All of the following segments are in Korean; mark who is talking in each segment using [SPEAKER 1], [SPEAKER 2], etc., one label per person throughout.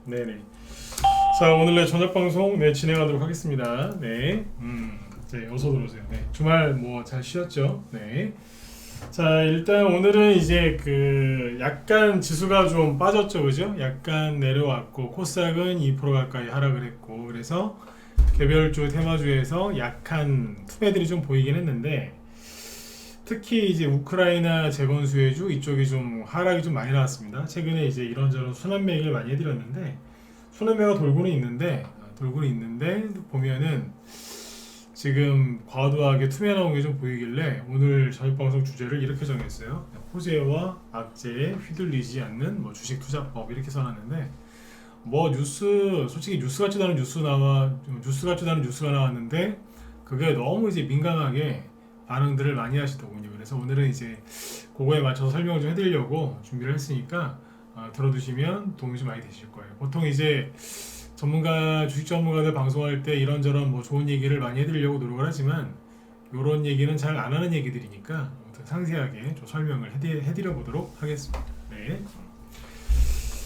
[SPEAKER 1] 네네. 자, 오늘의 저녁 방송 진행하도록 하겠습니다. 네. 네, 어서 들어오세요. 네. 주말 뭐 잘 쉬었죠? 네. 자, 일단 오늘은 이제 그 약간 지수가 좀 빠졌죠, 그죠? 약간 내려왔고 코스닥은 2% 가까이 하락을 했고, 그래서 개별주 테마주에서 약한 투매들이 좀 보이긴 했는데, 특히 이제 우크라이나 재건 수혜주 이쪽이 좀 하락이 좀 많이 나왔습니다. 최근에 이제 이런저런 순환 매입을 많이 해드렸는데 순환 매가 돌고는 있는데 보면은 지금 과도하게 투매 나온 게 좀 보이길래 오늘 저녁 방송 주제를 이렇게 정했어요. 호재와 악재에 휘둘리지 않는 뭐 주식 투자법 이렇게 써놨는데 뭐 솔직히 뉴스 같지도 않은 뉴스가 나왔는데 그게 너무 이제 민감하게 반응들을 많이 하시더군요. 그래서 오늘은 이제 그거에 맞춰서 설명을 좀 해드리려고 준비를 했으니까 들어두시면 도움이 좀 많이 되실 거예요. 보통 이제 주식 전문가들 방송할 때 이런저런 뭐 좋은 얘기를 많이 해드리려고 노력을 하지만 이런 얘기는 잘 안 하는 얘기들이니까 아무튼 상세하게 좀 설명을 해드려 보도록 하겠습니다. 네.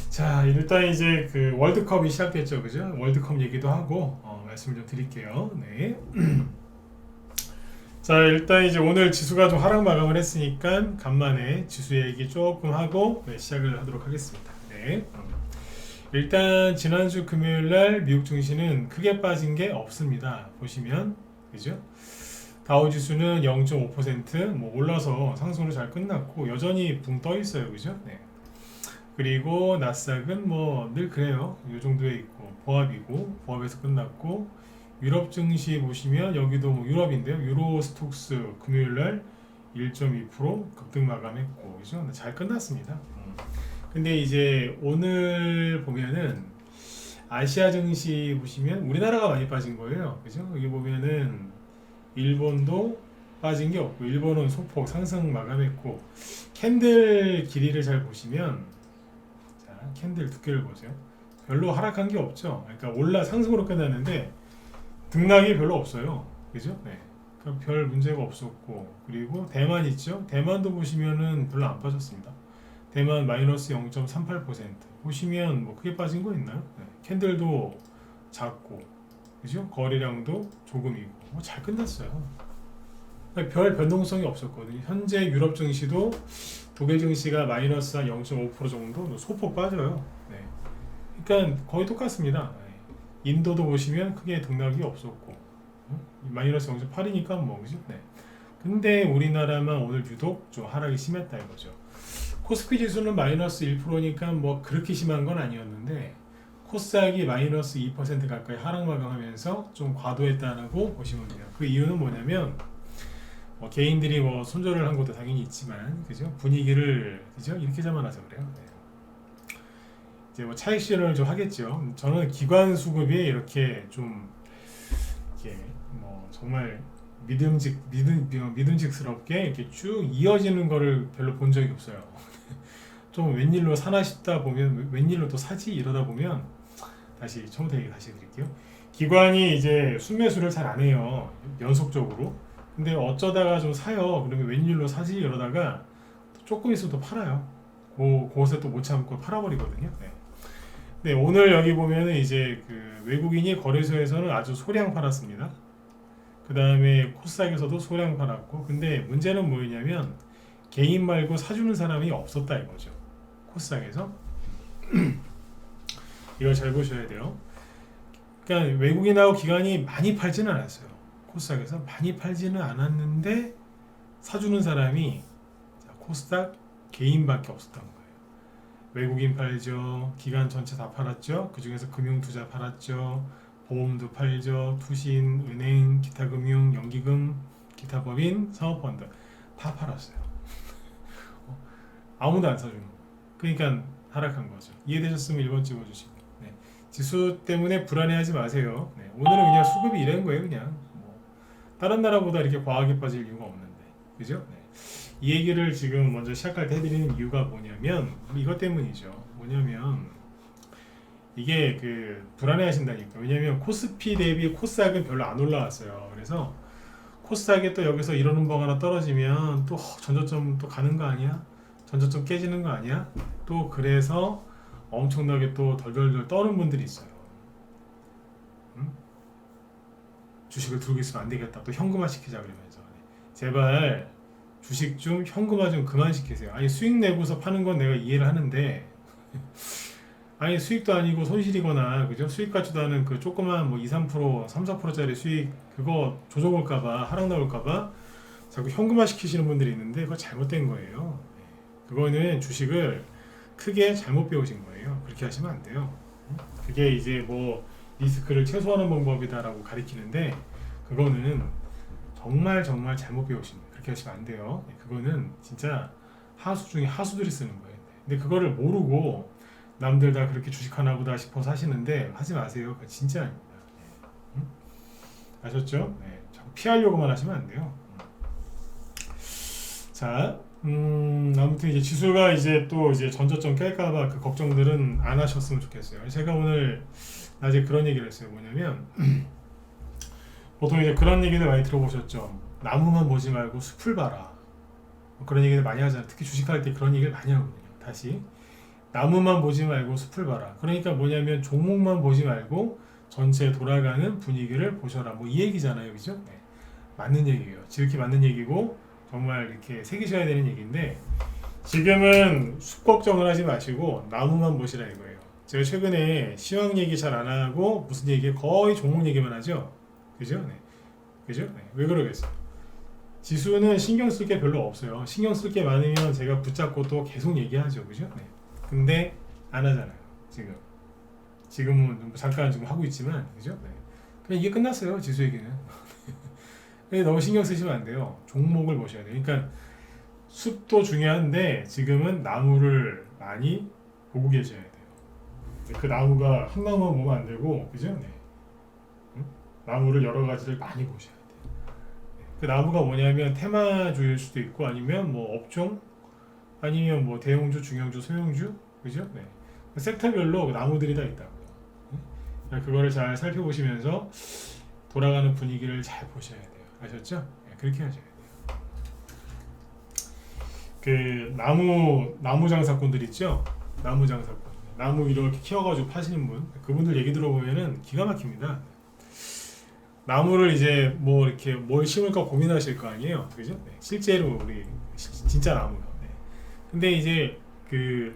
[SPEAKER 1] 자, 일단 이제 그 월드컵이 시작됐죠, 그죠? 월드컵 얘기도 하고 말씀을 좀 드릴게요. 네. 자, 일단 이제 오늘 지수가 좀 하락 마감을 했으니까 간만에 지수 얘기 조금 하고 시작을 하도록 하겠습니다. 네. 일단 지난주 금요일날 미국 증시는 크게 빠진 게 없습니다. 보시면 그죠? 다우 지수는 0.5% 뭐 올라서 상승으로 잘 끝났고 여전히 붕 떠 있어요, 그죠? 네. 그리고 나스닥은 뭐 늘 그래요. 이 정도에 있고 보합에서 끝났고 유럽 증시 보시면 여기도 뭐 유럽인데요. 유로 스톡스 금요일날 1.2% 급등 마감했고 그죠? 잘 끝났습니다. 근데 이제 오늘 보면은 아시아 증시 보시면 우리나라가 많이 빠진 거예요. 그죠? 여기 보면은 일본도 빠진 게 없고 일본은 소폭 상승 마감했고 캔들 길이를 잘 보시면 자, 캔들 두께를 보세요. 별로 하락한 게 없죠. 그러니까 상승으로 끝났는데 등락이 별로 없어요. 그죠? 네. 그러니까 별 문제가 없었고 그리고 대만 있죠? 대만도 보시면은 별로 안 빠졌습니다. 대만 마이너스 0.38% 보시면 뭐 크게 빠진 거 있나요? 네. 캔들도 작고 그죠? 거래량도 조금이고 뭐 잘 끝났어요. 그러니까 별 변동성이 없었거든요. 현재 유럽 증시도 독일 증시가 마이너스 한 0.5% 정도 소폭 빠져요. 네. 그러니까 거의 똑같습니다. 인도도 보시면 크게 등락이 없었고 마이너스 0.8이니까 뭐 그죠? 네. 근데 우리나라만 오늘 유독 좀 하락이 심했다 이거죠. 코스피 지수는 마이너스 1%니까 뭐 그렇게 심한 건 아니었는데 코스닥이 마이너스 2% 가까이 하락 마감하면서 좀 과도했다고 보시면 돼요. 그 이유는 뭐냐면 뭐 개인들이 뭐 손절을 한 것도 당연히 있지만 그죠? 분위기를 그죠? 이렇게 잡아놔서 그래요. 네. 이제 뭐 차익 실현을 좀 하겠죠. 저는 기관 수급이 이렇게 좀 이렇게 뭐 정말 믿음직스럽게 이렇게 쭉 이어지는 거를 별로 본 적이 없어요. 좀 웬일로 사나 싶다 보면 웬일로 또 사지 이러다 보면 처음부터 얘기 다시 드릴게요. 기관이 이제 순매수를 잘 안 해요. 연속적으로. 근데 어쩌다가 좀 사요. 그러면 웬일로 사지 이러다가 조금 있으면 또 팔아요. 그것에 또 못 참고 팔아버리거든요. 네. 네, 오늘 여기 보면은 이제 그 외국인이 거래소에서는 아주 소량 팔았습니다. 그 다음에 코스닥에서도 소량 팔았고, 근데 문제는 뭐였냐면 개인 말고 사주는 사람이 없었다 이거죠. 코스닥에서 이걸 잘 보셔야 돼요. 그러니까 외국인하고 기관이 많이 팔지는 않았어요. 코스닥에서 많이 팔지는 않았는데 사주는 사람이 코스닥 개인밖에 없었던 거예요. 외국인 팔죠. 기관 전체 다 팔았죠. 그 중에서 금융투자 팔았죠. 보험도 팔죠. 투신, 은행, 기타 금융, 연기금, 기타 법인, 사모펀드 다 팔았어요. 아무도 안 사주는 거. 그러니까 하락한 거죠. 이해되셨으면 1번 찍어주시고. 네. 지수 때문에 불안해하지 마세요. 네. 오늘은 그냥 수급이 이런 거예요. 그냥 뭐 다른 나라보다 이렇게 과하게 빠질 이유가 없는데, 그죠? 네. 이 얘기를 지금 먼저 시작할 때 해드리는 이유가 뭐냐면 이것 때문이죠. 뭐냐면 이게 그 불안해하신다니까. 왜냐면 코스피 대비 코스닥은 별로 안 올라왔어요. 그래서 코스닥에 또 여기서 이런 음봉 하나 떨어지면 또 전저점 또 가는 거 아니야? 전저점 깨지는 거 아니야? 또 그래서 엄청나게 또 덜덜덜 떠는 분들이 있어요. 음? 주식을 들고 있으면 안 되겠다. 또 현금화 시키자 그러면서. 제발 주식 좀 현금화 좀 그만 시키세요. 아니 수익 내고서 파는 건 내가 이해를 하는데 아니 수익도 아니고 손실이거나 그죠? 수익 같지도 않은 그 조그만 뭐 2, 3%, 3, 4%짜리 수익 그거 조정 올까봐 하락 나올까봐 자꾸 현금화 시키시는 분들이 있는데 그거 잘못된 거예요. 그거는 주식을 크게 잘못 배우신 거예요. 그렇게 하시면 안 돼요. 그게 이제 뭐 리스크를 최소화하는 방법이다라고 가리키는데 그거는 정말 정말 잘못 배우신 거예요. 그렇게 하시면 안 돼요. 그거는 진짜 하수 중에 하수들이 쓰는 거예요. 근데 그거를 모르고 남들 다 그렇게 주식하나 보다 싶어서 하시는데 하지 마세요. 그거 진짜 아닙니다. 아셨죠? 네, 자꾸 피하려고만 하시면 안 돼요. 자, 아무튼 이제 지수가 이제 또 이제 전저점 깰까봐 그 걱정들은 안 하셨으면 좋겠어요. 제가 오늘 낮에 그런 얘기를 했어요. 뭐냐면 보통 이제 그런 얘기들 많이 들어보셨죠. 나무만 보지 말고 숲을 봐라. 그런 얘기들 많이 하잖아요. 특히 주식할 때 그런 얘기를 많이 하거든요. 다시 나무만 보지 말고 숲을 봐라. 그러니까 뭐냐면 종목만 보지 말고 전체 돌아가는 분위기를 보셔라. 뭐 이 얘기잖아요, 그죠? 네. 맞는 얘기예요. 지극히 맞는 얘기고 정말 이렇게 새기셔야 되는 얘기인데 지금은 숲 걱정을 하지 마시고 나무만 보시라 이거예요. 제가 최근에 시황 얘기 잘 안 하고 무슨 얘기 거의 종목 얘기만 하죠, 그죠? 네. 그죠? 네. 왜 그러겠어요? 지수는 신경 쓸 게 별로 없어요. 신경 쓸 게 많으면 제가 붙잡고 또 계속 얘기하죠, 그죠? 네. 근데 안 하잖아요. 지금은 잠깐 좀 하고 있지만 그죠? 네. 그냥 이게 끝났어요. 지수 얘기는. 너무 신경 쓰시면 안 돼요. 종목을 보셔야 돼요. 그러니까 숲도 중요한데 지금은 나무를 많이 보고 계셔야 돼요. 그 나무가 한 나무만 보면 안 되고 그죠? 네. 나무를 여러 가지를 많이 보셔야 돼요. 그 나무가 뭐냐면 테마주일 수도 있고 아니면 뭐 업종 아니면 뭐 대형주, 중형주, 소형주, 그죠? 네. 섹터별로 나무들이 다 있다고요. 그거를 잘 살펴보시면서 돌아가는 분위기를 잘 보셔야 돼요. 아셨죠? 네, 그렇게 하셔야 돼요. 그 나무 장사꾼들 있죠? 나무 장사꾼, 나무 이렇게 키워가지고 파시는 분, 그분들 얘기 들어보면은 기가 막힙니다. 나무를 이제 뭐 이렇게 뭘 심을까 고민하실 거 아니에요, 그죠? 네, 실제로 우리 진짜 나무요. 근데 이제 그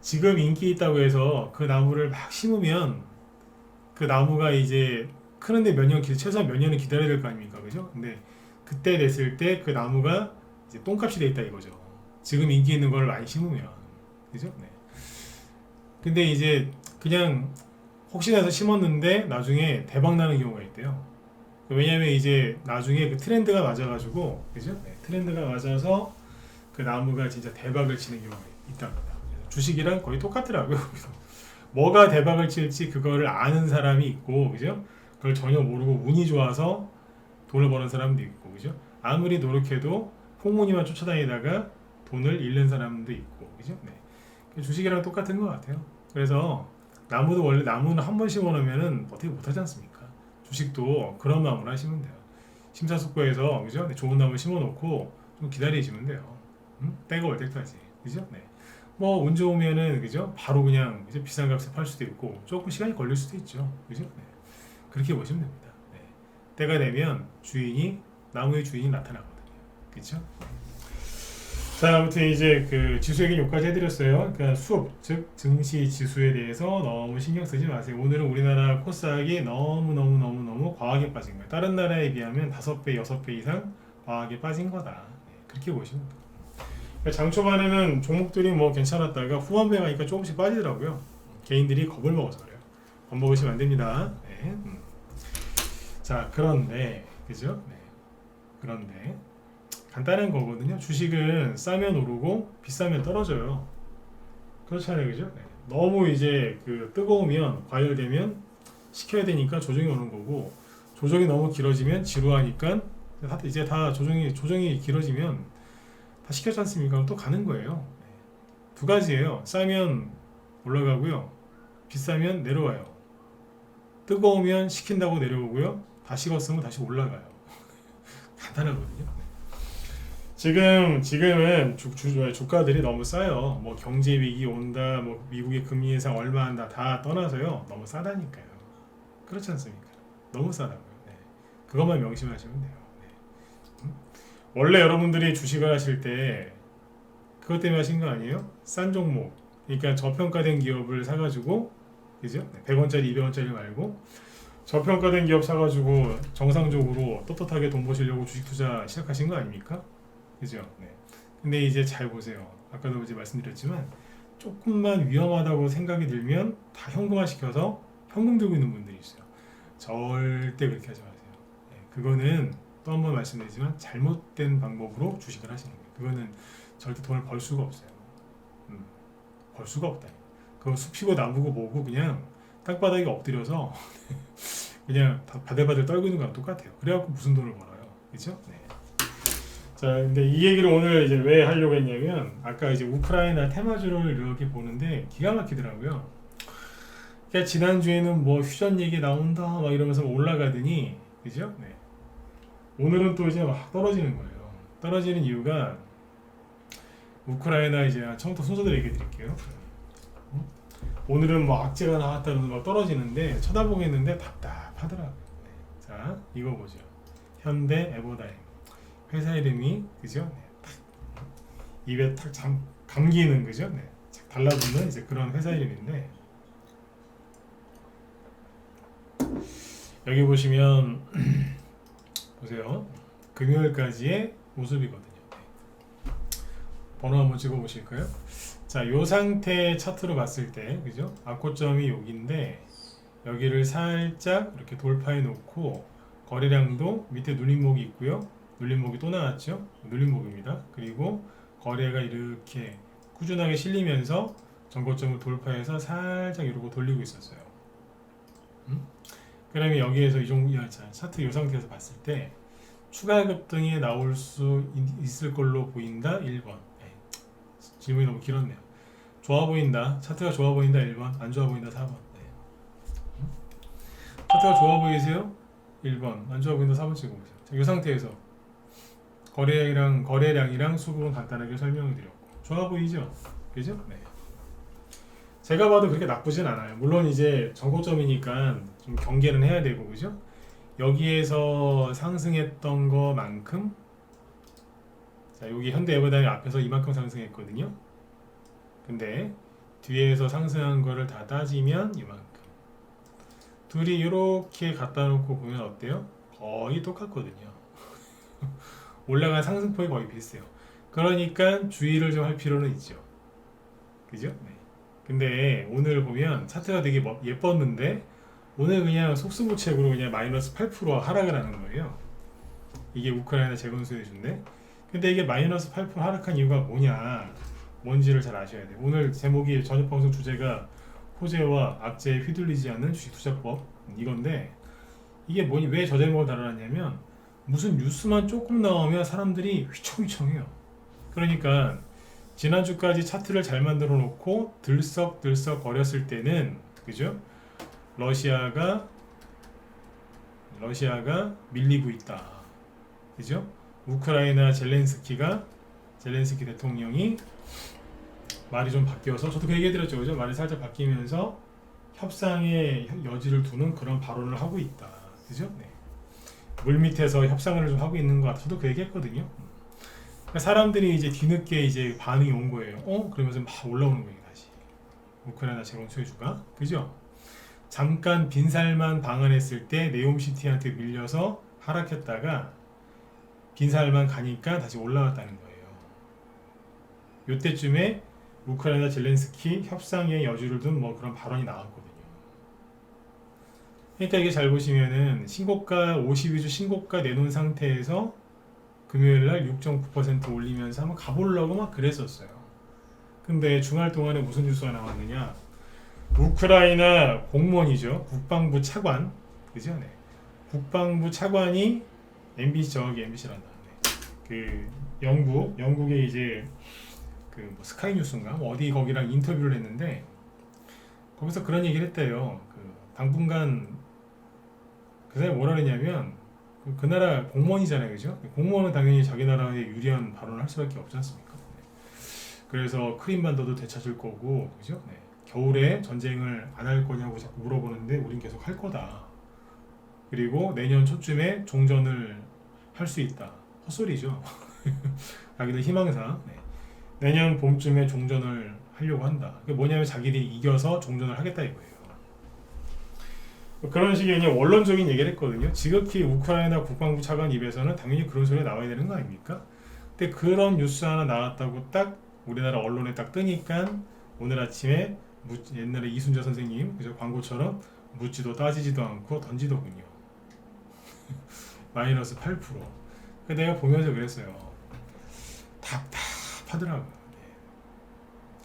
[SPEAKER 1] 지금 인기 있다고 해서 그 나무를 막 심으면 그 나무가 이제 크는데 최소한 몇 년은 기다려야 될 거 아닙니까, 그죠? 근데 그때 됐을 때 그 나무가 이제 똥값이 돼 있다 이거죠. 지금 인기 있는 걸 많이 심으면, 그죠? 네. 근데 이제 그냥 혹시나 해서 심었는데 나중에 대박 나는 경우가 있대요. 왜냐면 이제 나중에 그 트렌드가 맞아가지고, 그죠? 네. 트렌드가 맞아서 그 나무가 진짜 대박을 치는 경우가 있답니다. 주식이랑 거의 똑같더라고요. 뭐가 대박을 칠지 그거를 아는 사람이 있고, 그죠? 그걸 전혀 모르고 운이 좋아서 돈을 버는 사람도 있고, 그죠? 아무리 노력해도 풍문이만 쫓아다니다가 돈을 잃는 사람도 있고, 그죠? 네. 주식이랑 똑같은 것 같아요. 그래서 나무도 원래 나무는 한 번 심어놓으면은 어떻게 못하지 않습니까? 주식도 그런 마음으로 하시면 돼요. 심사숙고해서, 그죠? 네, 좋은 나무 심어놓고 좀 기다리시면 돼요. 때가 올 때까지, 그죠? 네. 뭐 운 좋으면은 그죠? 바로 그냥 이제 비싼 값에 팔 수도 있고 조금 시간이 걸릴 수도 있죠, 그죠? 네. 그렇게 보시면 됩니다. 네. 때가 되면 나무의 주인이 나타나거든요, 그렇죠? 자, 아무튼 이제 그 지수 얘기 여기까지 해드렸어요. 그러니까 즉 증시 지수에 대해서 너무 신경 쓰지 마세요. 오늘은 우리나라 코스닥이 너무 과하게 빠진 거예요. 다른 나라에 비하면 5배, 6배 이상 과하게 빠진 거다. 네. 그렇게 보시면 돼요. 장 초반에는 종목들이 뭐 괜찮았다가 후반부에 가니까 조금씩 빠지더라고요. 개인들이 겁을 먹어서 그래요. 겁먹으시면 안 됩니다. 네. 자, 그런데 그죠? 네. 그런데 간단한 거거든요. 주식은 싸면 오르고 비싸면 떨어져요. 그렇잖아요, 그죠? 네. 너무 이제 그 뜨거우면 과열되면 식혀야 되니까 조정이 오는 거고 조정이 너무 길어지면 지루하니까 이제 다 조정이 길어지면 다 시켰지 않습니까? 그럼 또 가는 거예요. 두 가지예요. 싸면 올라가고요. 비싸면 내려와요. 뜨거우면 식힌다고 내려오고요. 다 식었으면 다시 올라가요. 간단하거든요. 지금은 주가들이 너무 싸요. 뭐 경제 위기 온다, 뭐 미국의 금리 인상 얼마 한다 다 떠나서요. 너무 싸다니까요. 그렇지 않습니까? 너무 싸다고요. 네. 그것만 명심하시면 돼요. 네. 원래 여러분들이 주식을 하실 때 그것 때문에 하신 거 아니에요? 싼 종목, 그러니까 저평가된 기업을 사가지고, 그죠? 100원짜리, 200원짜리 말고 저평가된 기업 사가지고 정상적으로 떳떳하게 돈 버시려고 주식 투자 시작하신 거 아닙니까? 그죠? 네. 근데 이제 잘 보세요. 아까도 이제 말씀드렸지만 조금만 위험하다고 생각이 들면 다 현금화 시켜서 현금 들고 있는 분들이 있어요. 절대 그렇게 하지 마세요. 네. 그거는 또 한 번 말씀드리지만 잘못된 방법으로 주식을 하시는 거예요. 그거는 절대 돈을 벌 수가 없어요. 벌 수가 없다. 그거 숲이고 나무고 뭐고 그냥 땅바닥에 엎드려서 그냥 다 바들바들 떨고 있는 거랑 똑같아요. 그래갖고 무슨 돈을 벌어요. 그렇죠? 네. 자, 근데 이 얘기를 오늘 이제 왜 하려고 했냐면 아까 이제 우크라이나 테마주를 이렇게 보는데 기가 막히더라고요. 그러니까 지난주에는 뭐 휴전 얘기 나온다 막 이러면서 올라가더니 그죠? 네. 오늘은 또 이제 막 떨어지는 거예요. 떨어지는 이유가 우크라이나 이제 처음부터 순서대로 얘기해 드릴게요. 오늘은 뭐 악재가 나왔다는 거 떨어지는데 쳐다보겠는데 답답하더라고요. 네. 자, 이거 보죠. 현대 에버다임. 회사 이름이 그죠? 네, 탁 입에 탁 감기는 그죠? 네, 달라붙는 이제 그런 회사 이름인데 여기 보시면 보세요. 금요일까지의 모습이거든요. 네. 번호 한번 찍어 보실까요? 자, 요 상태 차트로 봤을 때 그죠? 악고점이 여기인데 여기를 살짝 이렇게 돌파해 놓고 거래량도 밑에 눌림목이 있고요. 눌림목이 또 나왔죠. 눌림목입니다. 그리고 거래가 이렇게 꾸준하게 실리면서 전고점을 돌파해서 살짝 이러고 돌리고 있었어요. 그러면 여기에서 차트 이 상태에서 봤을 때 추가 급등이 나올 수 있을 걸로 보인다. 1번. 질문이 너무 길었네요. 좋아 보인다. 차트가 좋아 보인다. 1번. 안 좋아 보인다. 4번. 차트가 좋아 보이세요? 1번. 안 좋아 보인다. 4번 찍어보세요. 자, 이 상태에서 거래량이랑 수급은 간단하게 설명을 드렸고 좋아 보이죠? 그죠? 네. 제가 봐도 그렇게 나쁘진 않아요. 물론 이제 전고점이니까 좀 경계는 해야 되고 그죠? 여기에서 상승했던 거만큼 자, 여기 현대 에버다임 앞에서 이만큼 상승했거든요. 근데 뒤에서 상승한 거를 다 따지면 이만큼. 둘이 이렇게 갖다 놓고 보면 어때요? 거의 똑같거든요. 올라간 상승폭이 거의 비슷해요. 그러니까 주의를 좀 할 필요는 있죠. 그죠? 네. 근데 오늘 보면 차트가 되게 예뻤는데 오늘 그냥 속수무책으로 그냥 마이너스 8% 하락을 하는 거예요. 이게 우크라이나 재건수해준데 근데 이게 마이너스 8% 하락한 이유가 뭔지를 잘 아셔야 돼요. 오늘 제목이 저녁 방송 주제가 호재와 악재에 휘둘리지 않는 주식 투자법 이건데 이게 왜 저 제목을 다뤄놨냐면 무슨 뉴스만 조금 나오면 사람들이 휘청휘청해요. 그러니까 지난주까지 차트를 잘 만들어 놓고 들썩들썩 거렸을 때는 그죠? 러시아가 밀리고 있다. 그죠? 우크라이나 젤렌스키 대통령이 말이 좀 바뀌어서 저도 그 얘기 해드렸죠. 그죠? 말이 살짝 바뀌면서 협상의 여지를 두는 그런 발언을 하고 있다. 그죠? 네. 물밑에서 협상을 좀 하고 있는 것 같아서 저도 그 얘기 했거든요. 그러니까 사람들이 이제 뒤늦게 이제 반응이 온 거예요. 그러면서 막 올라오는 거예요, 다시. 우크라이나 재건 수혜주가. 그죠? 잠깐 빈살만 방한했을 때 네옴시티한테 밀려서 하락했다가 빈살만 가니까 다시 올라왔다는 거예요. 요때쯤에 우크라이나 젤렌스키 협상의 여지를 둔 뭐 그런 발언이 나왔거든요. 그러니까 이게 잘 보시면은 신고가 52주 신고가 내놓은 상태에서 금요일날 6.9% 올리면서 한번 가보려고 막 그랬었어요. 근데 주말 동안에 무슨 뉴스가 나왔느냐? 우크라이나 공무원이죠. 국방부 차관, 그죠? 네. 국방부 차관이 MBC란다. 네. 그 영국의 이제 그 뭐 스카이 뉴스인가 뭐 어디 거기랑 인터뷰를 했는데 거기서 그런 얘기를 했대요. 그 당분간 그 사람이 뭐라 그랬냐면 그 나라 공무원이잖아요, 그죠? 공무원은 당연히 자기 나라에 유리한 발언을 할 수밖에 없지 않습니까? 그래서 크림반도도 되찾을 거고, 그죠? 네. 겨울에 전쟁을 안 할 거냐고 자꾸 물어보는데 우린 계속 할 거다. 그리고 내년 초쯤에 종전을 할 수 있다. 헛소리죠. 자기들 희망상 네. 내년 봄쯤에 종전을 하려고 한다. 그게 뭐냐면 자기들이 이겨서 종전을 하겠다 이거예요. 그런 식의 그냥 원론적인 얘기를 했거든요. 지극히 우크라이나 국방부 차관 입에서는 당연히 그런 소리가 나와야 되는 거 아닙니까? 근데 그런 뉴스 하나 나왔다고 딱 우리나라 언론에 딱 뜨니까 오늘 아침에 옛날에 이순재 선생님 그죠? 광고처럼 묻지도 따지지도 않고 던지더군요. 마이너스 8%. 내가 보면서 그랬어요. 답답하더라고요.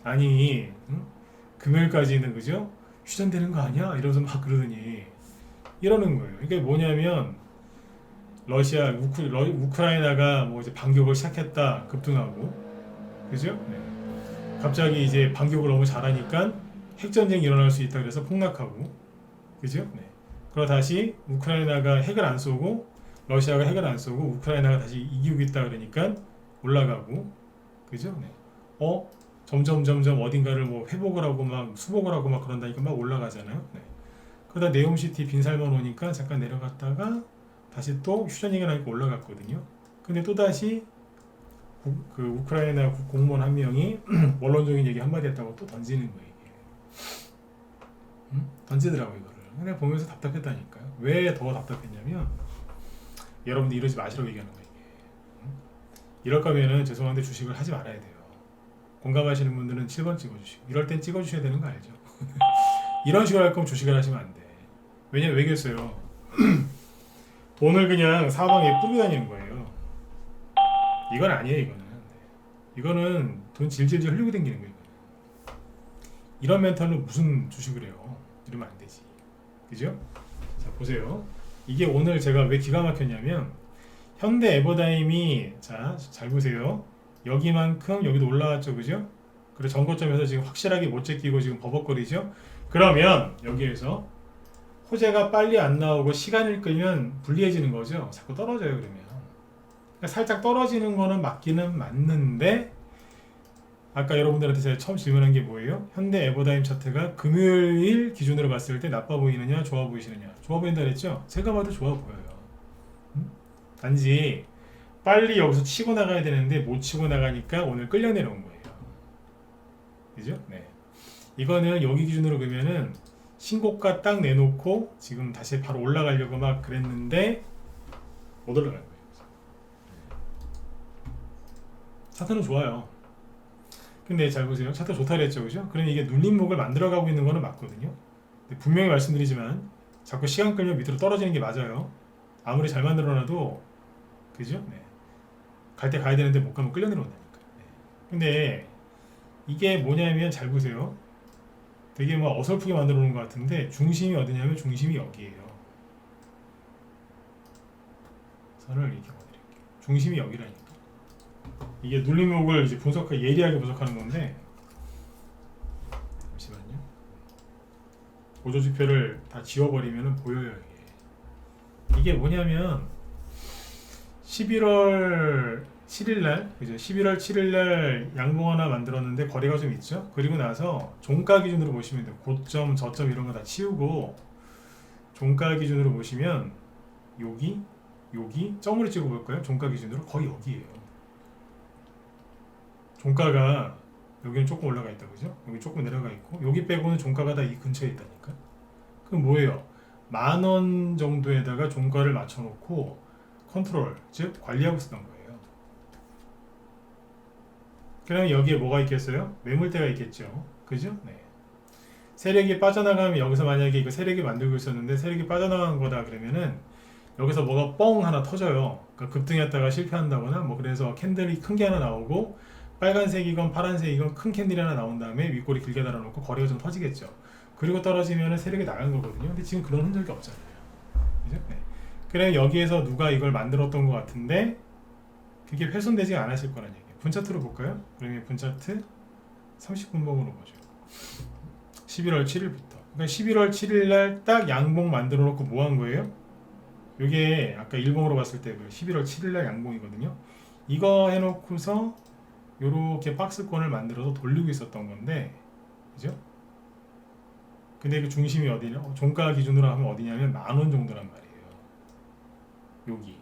[SPEAKER 1] 아니 응? 금요일까지는 그죠? 휴전되는 거 아니야? 이러면서 막 그러더니 이러는 거예요. 이게 뭐냐면 러시아 우크라이나가 뭐 이제 반격을 시작했다 급등하고 그죠? 네. 갑자기 이제 반격을 너무 잘하니까 핵전쟁이 일어날 수 있다 그래서 폭락하고 그죠? 네. 그러다 다시 우크라이나가 핵을 안 쏘고 러시아가 핵을 안 쏘고 우크라이나가 다시 이기고 있다 그러니까 올라가고 그죠? 네. 점점 어딘가를 뭐 회복을 하고 막 수복을 하고 막 그런다니까 막 올라가잖아요. 네. 그러다 네옴시티 빈살만 오니까 잠깐 내려갔다가 다시 또 휴전 얘기가 나니까 올라갔거든요. 근데 또 다시 그 우크라이나 공무원 한 명이 원론적인 얘기 한마디 했다고 또 던지는 거예요. 이게. 던지더라고요 이거를. 근데 보면서 답답했다니까요. 왜 더 답답했냐면 여러분들 이러지 마시라고 얘기하는 거예요. 이럴 거면은 죄송한데 주식을 하지 말아야 돼요. 공감하시는 분들은 7번 찍어주시고 이럴 땐 찍어주셔야 되는 거 알죠? 이런 식으로 할 거면 주식을 하시면 안 돼. 왜냐면 왜겠어요? 돈을 그냥 사방에 뿌리고 다니는 거예요. 이건 아니에요. 이거는 돈 질질질 흘리고 다니는 거예요. 이런 멘탈로 무슨 주식을 해요? 이러면 안 되지. 그죠? 자 보세요. 이게 오늘 제가 왜 기가 막혔냐면 현대 에버다임이 자 잘 보세요. 여기만큼 여기도 올라왔죠, 그죠? 그리고 전고점에서 지금 확실하게 못 제끼고 지금 버벅거리죠. 그러면 여기에서 호재가 빨리 안 나오고 시간을 끌면 불리해지는 거죠. 자꾸 떨어져요, 그러면. 그러니까 살짝 떨어지는 거는 맞기는 맞는데 아까 여러분들한테 제가 처음 질문한 게 뭐예요? 현대 에버다임 차트가 금요일 기준으로 봤을 때 나빠 보이느냐, 좋아 보이시느냐? 좋아 보인다 그랬죠? 제가 봐도 좋아 보여요. 단지 빨리 여기서 치고 나가야 되는데 못 치고 나가니까 오늘 끌려 내려온 거예요. 그죠? 네. 이거는 여기 기준으로 보면은 신고가 딱 내놓고 지금 다시 바로 올라가려고 막 그랬는데 못 올라간 거예요. 차트는 좋아요. 근데 잘 보세요. 차트 좋다 그랬죠, 그죠? 그럼 이게 눌림목을 만들어가고 있는 거는 맞거든요. 근데 분명히 말씀드리지만 자꾸 시간 끌면 밑으로 떨어지는 게 맞아요. 아무리 잘 만들어놔도 그죠? 네. 갈 때 가야 되는데 못 가면 끌려 내려온다니까. 네. 근데 이게 뭐냐면 잘 보세요. 되게 뭐 어설프게 만들어 놓은 것 같은데 중심이 어디냐면 중심이 여기에요. 선을 이렇게 그어드릴게요. 중심이 여기라니까. 이게 눌림목을 이제 예리하게 분석하는 건데 잠시만요. 보조지표를 다 지워버리면 보여요. 이게 뭐냐면 11월 7일날 그죠? 11월 7일날 양봉 하나 만들었는데 거래가 좀 있죠. 그리고 나서 종가 기준으로 보시면 돼요. 고점, 저점 이런 거 다 치우고 종가 기준으로 보시면 여기 점으로 찍어볼까요? 종가 기준으로 거의 여기에요. 종가가 여기는 조금 올라가 있다 그죠? 여기 조금 내려가 있고 여기 빼고는 종가가 다 이 근처에 있다니까. 그럼 뭐예요? 10,000원 정도에다가 종가를 맞춰놓고 컨트롤, 즉 관리하고 있었던 거예요. 그럼 여기에 뭐가 있겠어요? 매물대가 있겠죠. 그죠? 네. 세력이 빠져나가면 여기서 만약에 이거 세력이 만들고 있었는데 세력이 빠져나간 거다 그러면은 여기서 뭐가 뻥 하나 터져요. 그러니까 급등했다가 실패한다거나 뭐 그래서 캔들이 큰 게 하나 나오고 빨간색이건 파란색이건 큰 캔들이 하나 나온 다음에 윗꼬리 길게 달아놓고 거래가 좀 터지겠죠. 그리고 떨어지면은 세력이 나간 거거든요. 근데 지금 그런 흔적이 없잖아요. 그죠? 네. 그래 여기에서 누가 이걸 만들었던 것 같은데 그게 훼손되지 않았을 거란 얘기예요. 분차트로 볼까요? 그러면 분차트 30분봉으로 보죠. 11월 7일부터. 그러니까 11월 7일 날 딱 양봉 만들어 놓고 뭐 한 거예요? 요게 아까 일봉으로 봤을 때 그 11월 7일날 양봉이거든요. 이거 해놓고서 요렇게 박스권을 만들어서 돌리고 있었던 건데, 그죠? 근데 그 중심이 어디냐? 종가 기준으로 하면 어디냐면 10,000원 정도란 말이에요. 여기.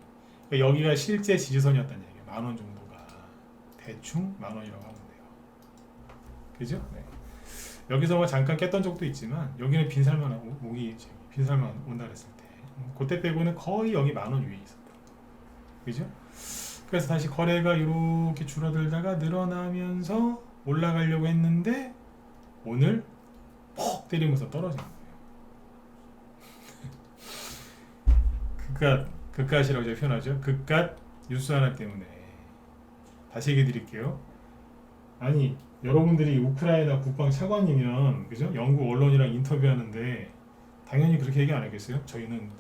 [SPEAKER 1] 그러니까 여기가 실제 지지선이었다는 얘기예요. 10,000원 정도가 대충 10,000원이라고 하면 돼요. 그죠? 네. 여기서 뭐 잠깐 깼던 적도 있지만 여기는 빈살만 목이 빈살만 온다 그랬을 때 그때 빼고는 거의 여기 10,000원 위에 있었다. 그죠? 그래서 다시 거래가 이렇게 줄어들다가 늘어나면서 올라가려고 했는데 오늘 퍽 때리면서 떨어진 거예요. 극갓이라고 제가 표현하죠. 극갓 뉴스 하나 때문에. 다시 얘기 드릴게요. 아니 여러분들이 우크라이나 국방 차관이면 그죠? 영국 언론이랑 인터뷰하는데 당연히 그렇게 얘기 안 하겠어요? 저희는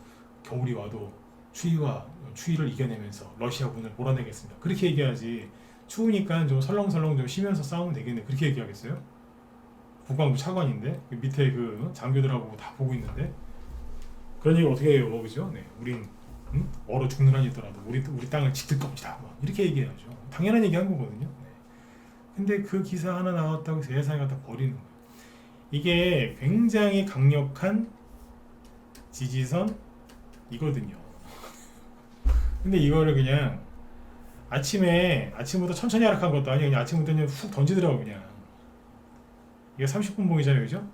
[SPEAKER 1] 겨울이 와도 추위를 이겨내면서 러시아군을 몰아내겠습니다. 그렇게 얘기하지. 추우니까 좀 설렁설렁 좀 쉬면서 싸우면 되겠네. 그렇게 얘기하겠어요? 국방부 차관인데 밑에 그 장교들하고 다 보고 있는데 그런 얘기 어떻게 해요, 그죠? 네, 우린 얼어 죽는 한이 있더라도 우리 땅을 지킬 겁니다. 뭐 이렇게 얘기해야죠. 당연한 얘기 한 거거든요. 네. 근데 그 기사 하나 나왔다고 세상에 갖다 버리는 거예요. 이게 굉장히 강력한 지지선이거든요. 근데 이거를 그냥 아침부터 천천히 하락한 것도 아니고 그냥 아침부터 그냥 훅 던지더라고 그냥. 이게 30분 봉이잖아요, 그죠?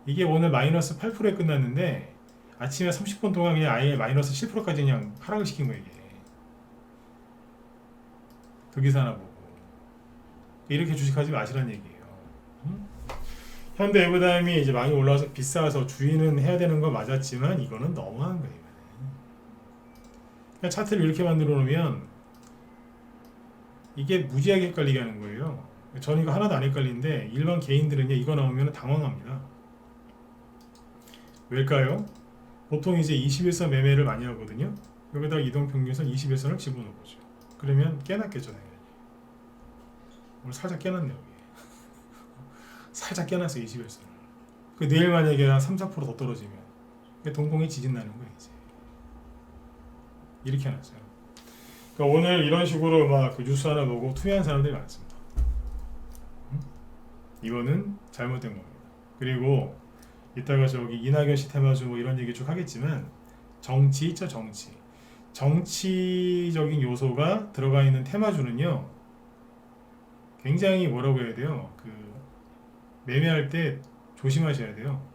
[SPEAKER 1] 이게 오늘 마이너스 8%에 끝났는데 아침에 30분 동안 그냥 아예 마이너스 7%까지 그냥 하락을 시킨 거예요, 이게. 그 기사 하나 보고. 이렇게 주식하지 마시라는 얘기예요. 현대 에버다임이 이제 많이 올라와서 비싸서 주의는 해야 되는 거 맞았지만 이거는 너무한 거예요. 그냥 차트를 이렇게 만들어 놓으면 이게 무지하게 헷갈리게 하는 거예요. 저는 이거 하나도 안 헷갈리는데 일반 개인들은 이거 나오면 당황합니다. 왜일까요? 보통 이제 21선 매매를 많이 하거든요. 여기다가 이동평균선 21선을 집어넣은 거죠. 그러면 깨놨겠죠, 당연히. 오늘 살짝 깨놨네요, 여기. 살짝 깨놨어요, 21선을. 그 내일 만약에 한 3, 4%더 떨어지면 동공이 지진 나는 거예요, 이제. 이렇게 해놨어요. 그러니까 오늘 이런 식으로 막 그 뉴스 하나 보고 투여한 사람들이 많습니다. 이거는 잘못된 겁니다. 그리고 이따가 저기 이낙연 씨 테마주 뭐 이런 얘기 쭉 하겠지만 정치 있죠, 정치. 정치적인 요소가 들어가 있는 테마주는요 굉장히 뭐라고 해야 돼요? 그 매매할 때 조심하셔야 돼요.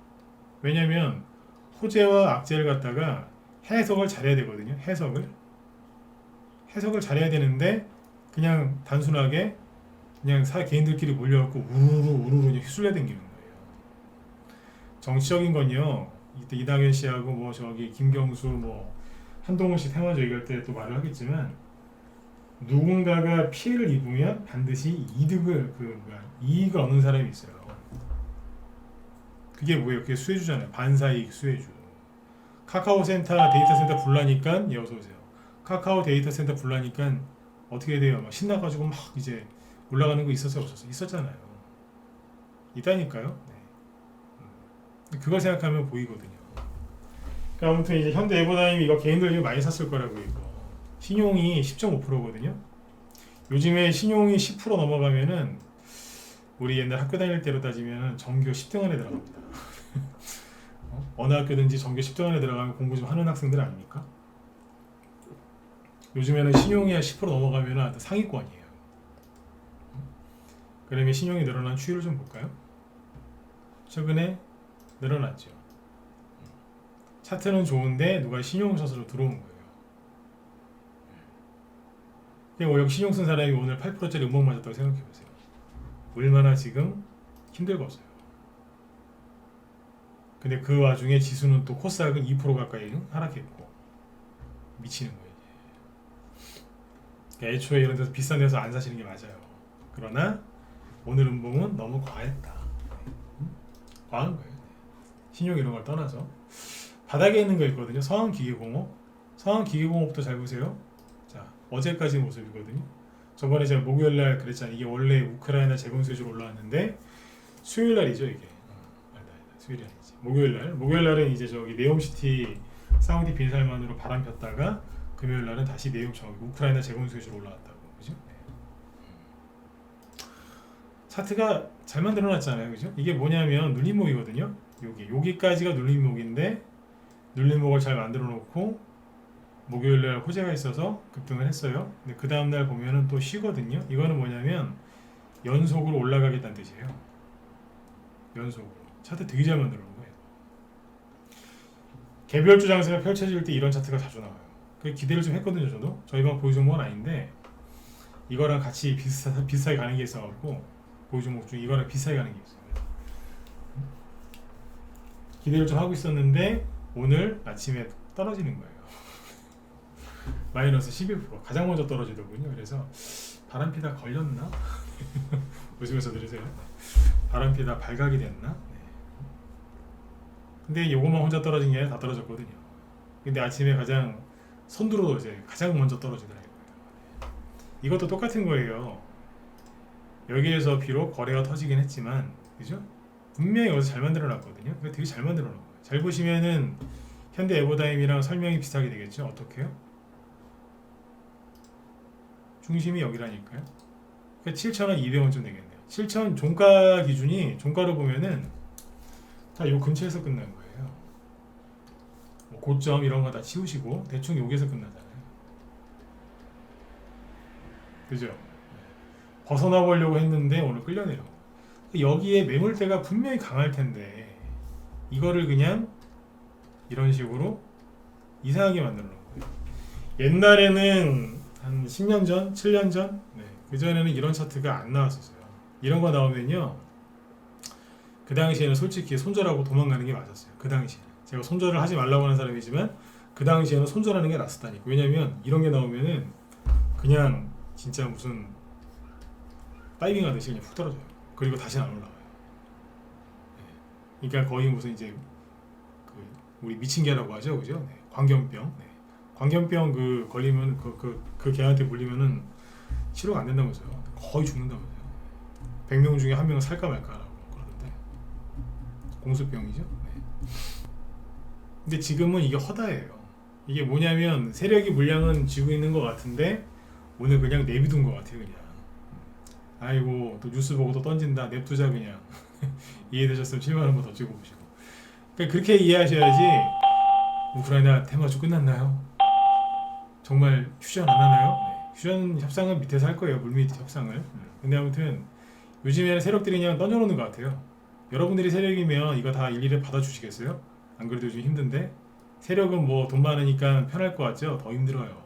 [SPEAKER 1] 왜냐면 호재와 악재를 갖다가 해석을 잘해야 되거든요. 해석을 잘해야 되는데 그냥 단순하게 그냥 개인들끼리 몰려갖고 우르르 휘둘려 댕기는 거예요. 정치적인 건요. 이때 이낙연 씨하고 뭐 저기 김경수 뭐 한동훈 씨 테마주 얘기할 때 또 말을 하겠지만 누군가가 피해를 입으면 반드시 이익을 얻는 사람이 있어요. 그게 뭐예요? 그게 수혜주잖아요. 반사이익 수혜주. 카카오 센터 데이터 센터 불나니까 어서 오세요. 카카오 데이터 센터 불나니까 어떻게 돼요? 막 신나가지고 막 이제 올라가는 거 있었어요, 없었어요? 있었잖아요. 있다니까요. 네. 그걸 생각하면 보이거든요. 그러니까 아무튼 이제 현대 에버다임이 이거 개인들이 많이 샀을 거라고 이거. 신용이 10.5%거든요. 요즘에 신용이 10% 넘어가면은 우리 옛날 학교 다닐 때로 따지면 전교 10등 안에 들어갑니다. 어느 학교든지 전교 10등 안에 들어가면 공부 좀 하는 학생들 아닙니까? 요즘에는 신용이 10% 넘어가면 상위권이에요. 그러면 신용이 늘어난 추이를 좀 볼까요? 최근에 늘어났죠. 차트는 좋은데 누가 신용샷으로 들어온 거예요. 그냥 신용 쓴 사람이 오늘 8%짜리 음봉 맞았다고 생각해보세요. 얼마나 지금 힘들겠어요. 근데 그 와중에 지수는 또 코스닥은 2% 가까이 하락했고 미치는 거예요. 그러니까 애초에 이런 데서 비싼 데서 안 사시는 게 맞아요. 그러나 오늘 음봉은 너무 과했다. 과한 거예요. 신용 이런 걸 떠나서 바닥에 있는 거 있거든요. 서한기계공업도 잘 보세요. 자, 어제까지 모습이거든요. 저번에 제가 목요일날 그랬잖아요. 이게 원래 우크라이나 재건 수혜주로 올라왔는데 수요일날이죠 이게. 수요일이 아니지. 목요일날은 이제 저기 네옴시티 사우디 빈살만으로 바람 폈다가 금요일 날은 다시 내용 정하고 우크라이나 재건 수혜주로 올라갔다고. 그죠? 네. 차트가 잘 만들어놨잖아요. 그죠? 이게 뭐냐면 눌림목이거든요. 여기까지가 눌림목인데 눌림목을 잘 만들어 놓고 목요일날 호재가 있어서 급등을 했어요. 근데 그 다음날 보면은 또 쉬거든요. 이거는 뭐냐면 연속으로 올라가겠다는 뜻이에요. 연속으로. 차트 되게 잘 만들어 놓은 거예요. 개별주 장세가 펼쳐질 때 이런 차트가 자주 나와요. 그 기대를 좀 했거든요. 저도. 저희 방 보유 종목은 아닌데 이거랑 같이 비슷하게 가는 게 있어갖고 보유 종목 중에 이거랑 비슷하게 가는 게 있어요. 기대를 좀 하고 있었는데 오늘 아침에 떨어지는 거예요. 마이너스 11% 가장 먼저 떨어지더군요. 그래서 바람피다 걸렸나? 웃으면서 들으세요. 바람피다 발각이 됐나? 네. 근데 요것만 혼자 떨어진 게 아니라 다 떨어졌거든요. 근데 아침에 가장 선두로 이제 가장 먼저 떨어지더라고요. 이것도 똑같은 거예요. 여기에서 비록 거래가 터지긴 했지만, 그죠? 분명히 여기서 잘 만들어 놨거든요. 되게 잘 만들어 놓은 거예요. 잘 보시면은 현대 에버다임이랑 설명이 비슷하게 되겠죠? 어떻게요? 중심이 여기라니까요. 그러니까 7,200원쯤 되겠네요. 7,000 종가 기준이 종가로 보면은 다 요 근처에서 끝난 거예요. 뭐 고점 이런 거 다 치우시고 대충 여기서 끝나잖아요. 그죠? 벗어나 보려고 했는데 오늘 끌려내려. 여기에 매물대가 분명히 강할 텐데 이거를 그냥 이런 식으로 이상하게 만들어 놓은 거예요. 옛날에는 한 10년 전, 7년 전, 그전에는 이런 차트가 안 나왔었어요. 이런 거 나오면요, 그 당시에는 솔직히 손절하고 도망가는 게 맞았어요. 그 당시에 제가 손절을 하지 말라고 하는 사람이지만 그 당시에는 손절하는 게 낫었다니까. 왜냐면 이런 게 나오면은 그냥 진짜 무슨 다이빙 하듯이 그냥 훅 떨어져요. 그리고 다시는 안 올라와요. 그러니까 거의 무슨 이제 그 우리 미친 개라고 하죠, 그죠? 네. 광견병. 네. 광견병 그 걸리면 그 개한테 물리면은 치료가 안 된다면서요. 거의 죽는다면서요. 100명 중에 한 명은 살까 말까라고 그러던데. 공수병이죠. 네. 근데 지금은 이게 허다해요. 이게 뭐냐면 세력이 물량은 쥐고 있는 것 같은데 오늘 그냥 내비둔 것 같아요. 그냥. 아이고 또 뉴스 보고 또 던진다. 냅두자 그냥. 이해되셨으면 7만 원 더 찍어 보시고. 그러니까 그렇게 이해하셔야지. 우크라이나 테마주 끝났나요? 정말 휴전 안 하나요? 네. 휴전 협상은 밑에서 할 거예요. 물밑 협상을. 근데 아무튼 요즘에는 세력들이 그냥 던져놓는 것 같아요. 여러분들이 세력이면 이거 다 일일이 받아주시겠어요? 안 그래도 요즘 힘든데 세력은 뭐 돈 많으니까 편할 것 같죠? 더 힘들어요.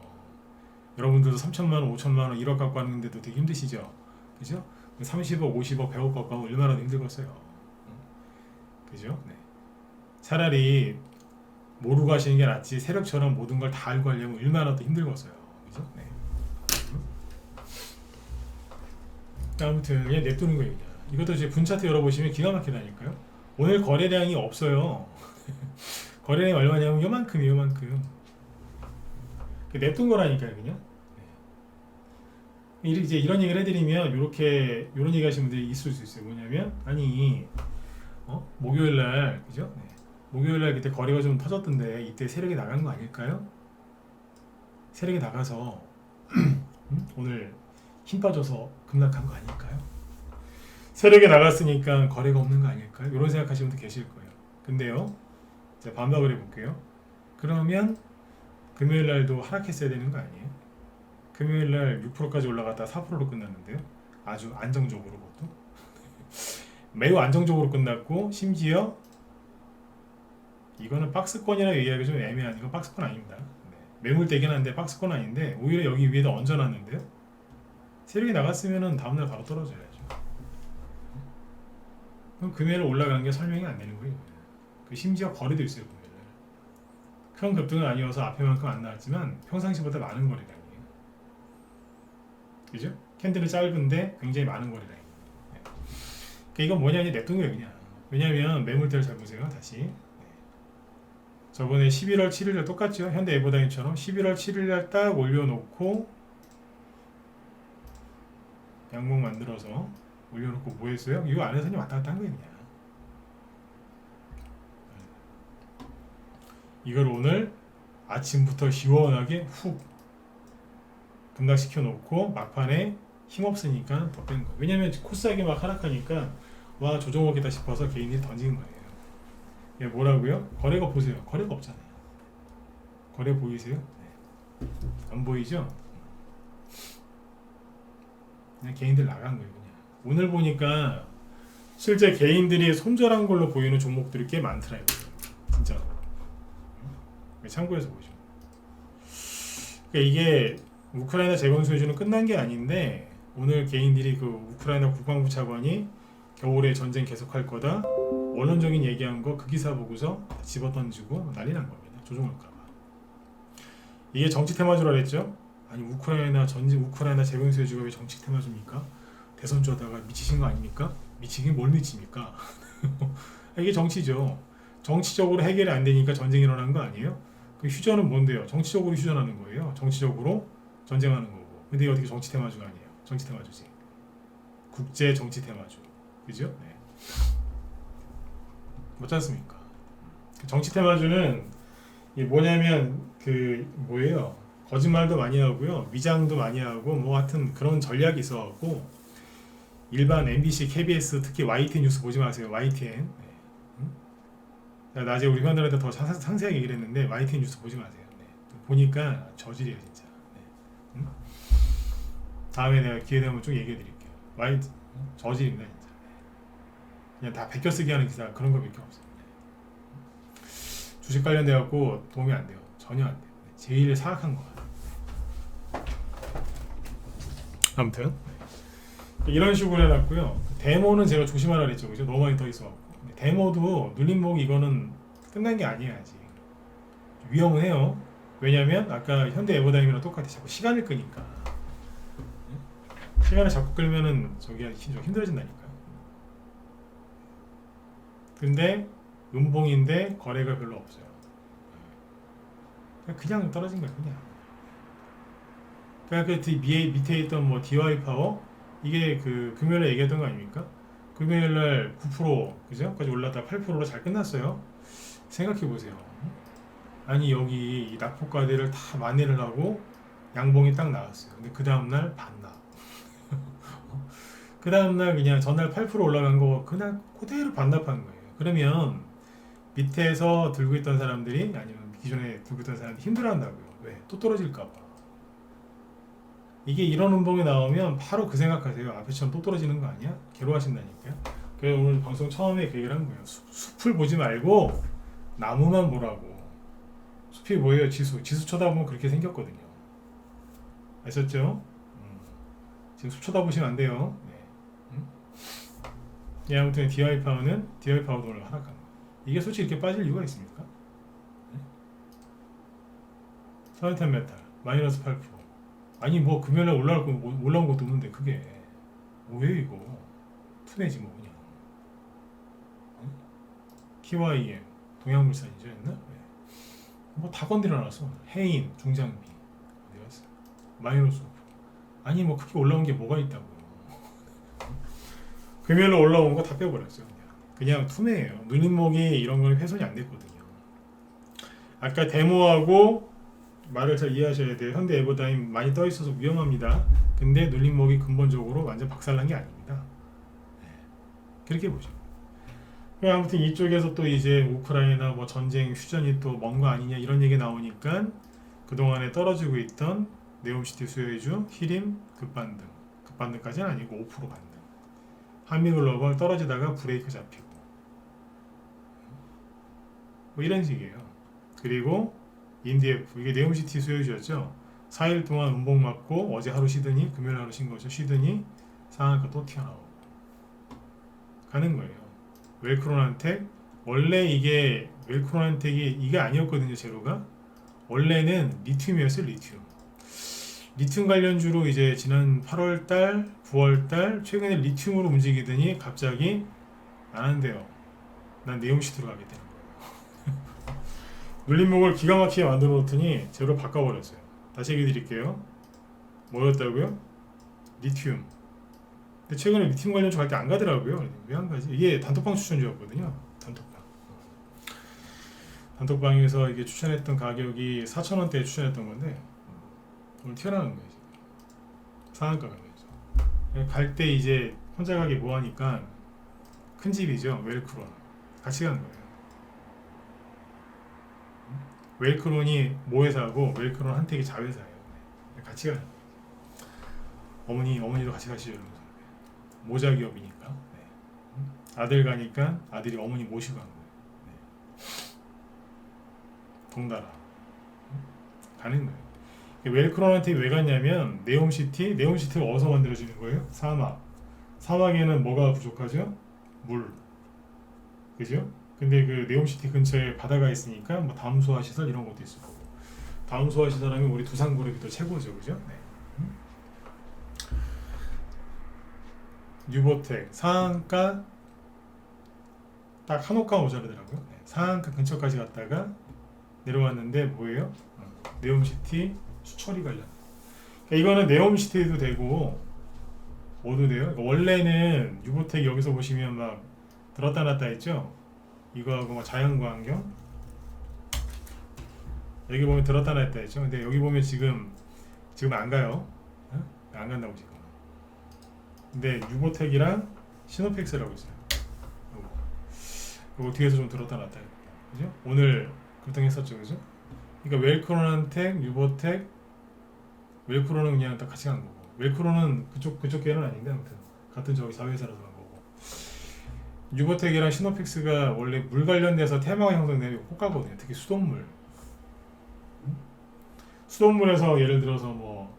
[SPEAKER 1] 여러분들도 3천만 원, 5천만 원, 1억 갖고 왔는데도 되게 힘드시죠? 그죠? 30억, 50억, 100억 갖고 하면 얼마나 힘들겠어요. 그죠? 네. 차라리 모르고 하시는 게 낫지 세력처럼 모든 걸 다 알고 하려면 얼마나 더 힘들겠어요. 그죠? 네. 아무튼 그냥 냅두는 거예요. 그냥. 이것도 이제 분차트 열어보시면 기가 막히다니까요. 오늘 거래량이 없어요. 거래량이 얼마냐면 요만큼. 냅둔 거라니까요, 그냥. 네. 이제 이런 얘기를 해드리면 이런 얘기 하시는 분들이 있을 수 있어요. 뭐냐면 아니 목요일날 그죠? 네. 목요일날 그때 거래가 좀 터졌던데 이때 세력이 나간 거 아닐까요? 세력이 나가서 오늘 힘 빠져서 급락한 거 아닐까요? 세력이 나갔으니까 거래가 없는 거 아닐까요? 이런 생각하시는 분도 계실 거예요. 근데요, 제가 반박을 해볼게요. 그러면 금요일 날도 하락했어야 되는 거 아니에요? 금요일 날 6%까지 올라갔다 4%로 끝났는데요. 아주 안정적으로 그것도 매우 안정적으로 끝났고 심지어 이거는 박스권이라 얘기하기 좀 애매한 이건 박스권 아닙니다. 네. 매물대긴 한데 박스권 아닌데 오히려 여기 위에다 얹어놨는데요. 세력이 나갔으면은 다음날 바로 떨어져야죠. 그럼 금요일 올라가는 게 설명이 안 되는 거예요. 심지어 거래도 있어요. 금요일 큰 급등은 아니어서 앞에만큼 안 나왔지만 평상시보다 많은 거래량이에요. 그죠? 캔들은 짧은데 굉장히 많은 거래량이에요. 네. 그러니까 이건 뭐냐 이제 냅둔 거예요 그냥. 왜냐하면 매물대를 잘 보세요 다시. 저번에 11월 7일날 똑같죠? 현대 에버다임처럼 11월 7일날 딱 올려놓고 양봉 만들어서 올려놓고 뭐 했어요? 이거 안에서 왔다 갔다 한 거예요 그냥. 이걸 오늘 아침부터 시원하게 훅 급락시켜 놓고 막판에 힘없으니까 더 뺀 거예요. 왜냐면 코스닥이 막 하락하니까 와 조정옥이다 싶어서 개인들이 던지는 거예요. 이게 뭐라고요? 거래가 보세요. 거래가 없잖아요. 거래 보이세요? 네. 안 보이죠? 그냥 개인들 나간 거예요. 그냥. 오늘 보니까 실제 개인들이 손절한 걸로 보이는 종목들이 꽤 많더라 이거. 진짜. 참고해서 보시면. 그러니까 이게 우크라이나 재건 수혜주는 끝난 게 아닌데 오늘 개인들이 그 우크라이나 국방부 차관이 겨울에 전쟁 계속할 거다 원론적인 얘기한 거 그 기사 보고서 집어던지고 난리 난 겁니다. 조종할까봐. 이게 정치 테마주라 그랬죠? 아니 우크라이나 전쟁 우크라이나 재건 수혜주가 왜 정치 테마주입니까? 대선주 하다가 미치신 거 아닙니까? 미치긴 뭘 미칩니까? 이게 정치죠. 정치적으로 해결이 안 되니까 전쟁이 일어난 거 아니에요? 그 휴전은 뭔데요? 정치적으로 휴전하는 거예요. 정치적으로 전쟁하는 거고. 근데 이게 어떻게 정치 테마주가 아니에요? 정치 테마주지. 국제 정치 테마주. 그죠? 네. 맞지 않습니까? 정치 테마주는 이게 뭐냐면 그 뭐예요? 거짓말도 많이 하고요. 위장도 많이 하고 뭐 하여튼 그런 전략이 있어갖고 일반 MBC, KBS 특히 YTN 뉴스 보지 마세요. YTN. 네. 낮에 우리 회원들한테 더 상세하게 얘기를 했는데 YTN 뉴스 보지 마세요. 네. 보니까 저질이에요 진짜. 네. 다음에 내가 기회 되면 좀 얘기해 드릴게요. 저질입니다 진짜. 그냥 다 베껴쓰기 하는 기사 그런 거밖에 없어요. 주식 관련돼 갖고 도움이 안 돼요. 전혀 안 돼요. 제일 사악한 거. 아무튼 이런 식으로 해놨고요. 데모는 제가 조심하라 그랬죠, 그죠? 너무 많이 떠 있어갖고. 데모도 눌림목 이거는 끝난 게 아니에요 아직. 위험은 해요. 왜냐면 아까 현대 에버다임이랑 똑같이 자꾸 시간을 끄니까. 시간을 자꾸 끌면은 저기 좀 힘들어진다니까요. 근데 음봉인데 거래가 별로 없어요. 그냥 떨어진 거예요, 그냥. 그러니까 그 밑에 있던 뭐 DY 파워 이게 그 금요일에 얘기했던 거 아닙니까? 금요일날 9% 그죠? 까지 올랐다 8%로 잘 끝났어요. 생각해 보세요. 아니 여기 이 낙폭과대를 다 만회를 하고 양봉이 딱 나왔어요. 근데 그 다음날 반납. 그 다음날 그냥 전날 8% 올라간 거 그냥 그대로 반납한 거예요. 그러면 밑에서 들고 있던 사람들이 아니면 기존에 들고 있던 사람들이 힘들어한다고요. 왜? 또 떨어질까봐. 이게 이런 음봉이 나오면 바로 그 생각하세요. 앞에처럼 또 떨어지는 거 아니야? 괴로워하신다니까요. 그래서 오늘 방송 처음에 그 얘기를 한 거예요. 숲을 보지 말고 나무만 보라고. 숲이 뭐예요? 지수 쳐다보면 그렇게 생겼거든요. 아셨죠? 지금 숲 쳐다보시면 안 돼요. 네. 아무튼 DI 파워도 오늘 하락한 거. 이게 솔직히 이렇게 빠질 이유가 있습니까? 네? 서현탄 메탈 마이너스 8%. 아니 뭐 금요일에 올라온 것도 없는데 그게 뭐예요 이거? 투네지 뭐 그냥. 응? KYM 동양물산이죠 옛날? 네. 뭐 다 건드려놨어. 해인 중장비 어디 갔어? 마이너스 5%. 아니 뭐 크게 올라온 게 뭐가 있다고요? 금요일에 올라온 거 다 빼버렸어요. 그냥 투매예요. 눌림목이 이런 건 훼손이 안 됐거든요. 아까 데모하고 말을 잘 이해하셔야 돼요. 현대 에버다임 많이 떠 있어서 위험합니다. 근데 눌림목이 근본적으로 완전 박살난 게 아닙니다. 네. 그렇게 보죠. 아무튼 이쪽에서 또 이제 우크라이나 뭐 전쟁 휴전이 또 먼 거 아니냐 이런 얘기 나오니까 그동안에 떨어지고 있던 네옴시티 수혜주, 히림 급반등까지는 아니고 5% 반등. 한미글로벌 떨어지다가 브레이크 잡히고 뭐 이런 식이에요. 그리고 인디에프 이게 네옴시티 수혜주였죠. 4일 동안 음봉 맞고 어제 하루 쉬더니 금요일 하루 쉰 거죠. 쉬더니 상한가 또 튀어나오고 가는 거예요. 웰크론한텍 원래 이게 웰크론한텍이 이게 아니었거든요. 재료가 원래는 리튬이었어요. 리튬 관련주로 이제 지난 8월달, 9월달 최근에 리튬으로 움직이더니 갑자기 안 한대요. 난 네옴시티로 가게 되는 거예요. 눌림목을 기가 막히게 만들어 놓더니 재료 바꿔버렸어요. 다시 얘기 드릴게요. 뭐였다고요? 리튬. 근데 최근에 리튬 관련주 갈 때 안 가더라고요. 왜 안 가지? 이게 단톡방 추천주였거든요. 단톡방. 단톡방에서 이게 추천했던 가격이 4,000원대에 추천했던 건데 오늘 튀어나온 거예요. 지금. 상한가 가격이죠. 갈 때 이제 혼자 가기 뭐하니까 큰 집이죠. 웰크론 같이 가는 거예요. 웰크론이 모회사고 웰크론 한택이 자회사예요. 같이 가는 거예요. 어머니도 같이 가시죠. 이러면서. 모자 기업이니까. 네. 아들 가니까 아들이 어머니 모시고 간 거예요. 네. 동달아 가는 거예요. 웰크론한테 왜 갔냐면 네옴시티가 어디서 만들어지는 거예요? 사막에는 뭐가 부족하죠? 물, 그죠? 근데 그 네옴시티 근처에 바다가 있으니까 뭐 다음소화 시설 이런 것도 있을 거고, 다음소화 시설 하면 우리 두산그룹이 또 최고죠, 그죠? 네. 뉴보텍 상한가 딱 한옥가 모자르더라고요. 네. 상한가 근처까지 갔다가 내려왔는데 뭐예요? 네옴시티 수처리 관련. 그러니까 이거는 네옴시티도 되고 뭐도 돼요. 그러니까 원래는 뉴보텍 여기서 보시면 막 들었다 놨다 했죠. 이거하고 막 자연광경 여기 보면 들었다 놨다 했죠. 근데 여기 보면 지금 안 가요. 안 간다고 지금. 근데 뉴보텍이랑 시노펙스라고 있어요. 요거 뒤에서 좀 들었다 놨다 했고, 그죠? 오늘 급등했었죠, 그죠? 그러니까 웰크론한테 뉴보텍, 웰크론은 그냥 딱 같이 간 거고, 웰크론은 그쪽 계는 아닌데 아무튼 같은 저기 자회사라서 간 거고, 뉴보텍이랑 시노펙스가 원래 물 관련돼서 테마가 형성되는 호가거든요. 특히 수돗물. 수돗물에서 예를 들어서 뭐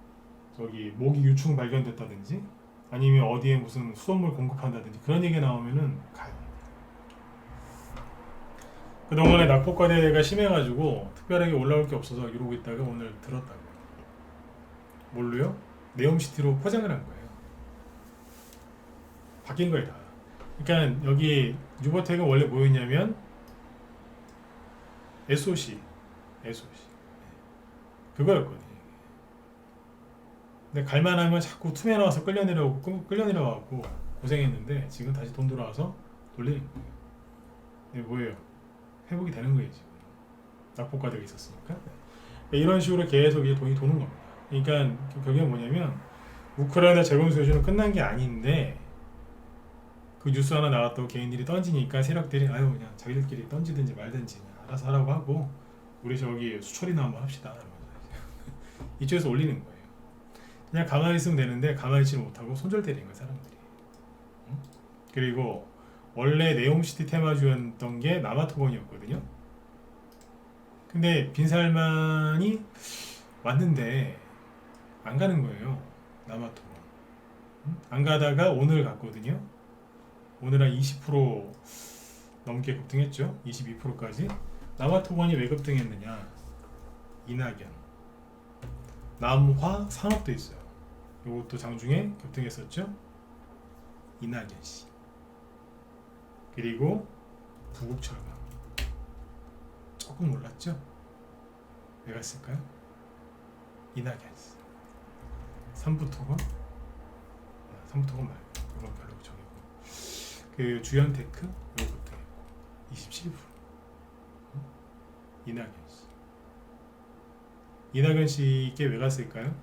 [SPEAKER 1] 저기 모기 유충 발견됐다든지 아니면 어디에 무슨 수돗물 공급한다든지 그런 얘기 나오면은 가요. 그동안에 낙폭과대가 심해가지고 특별하게 올라올 게 없어서 이러고 있다가 오늘 들었다고. 뭘로요? 네옴시티로 포장을 한 거예요. 바뀐 거예요 다. 그러니까 여기 뉴보텍은 원래 뭐였냐면 SOC 그거였거든요. 근데 갈만하면 자꾸 투매 나와서 끌려 내려와갖고 고생했는데 지금 다시 돈 돌아와서 돌리는 거예요. 이게 뭐예요? 회복이 되는 거예요 지금. 낙폭과대가 있었으니까. 이런 식으로 계속 이제 돈이 도는 겁니다. 그러니까 결국엔 뭐냐면 우크라이나 재건 수요주는 끝난 게 아닌데 그 뉴스 하나 나왔다고 개인들이 던지니까 세력들이 아유 그냥 자기들끼리 던지든지 말든지 알아서 하라고 하고 우리 저기 수처리나 한번 합시다. 이쪽에서 올리는 거예요. 그냥 가만히 있으면 되는데 가만히 있지 못하고 손절 때리는 거예요 사람들이. 그리고 원래 네옴시티 테마주였던 게 남아토건이었거든요. 근데 빈살만이 왔는데 안 가는 거예요. 남아토건. 안 가다가 오늘 갔거든요. 오늘 한 20% 넘게 급등했죠. 22%까지. 남아토건이 왜 급등했느냐? 이낙연, 남화 산업도 있어요. 이것도 장중에 급등했었죠. 이낙연 씨. 그리고 부국철강 조금 올랐죠. 왜 갔을까요? 이낙연 씨. 삼부토건 말고 이건 별로 저기고 그 주연테크 이거 급등했고 27%. 이낙연 씨. 이낙연 씨께 왜 갔을까요?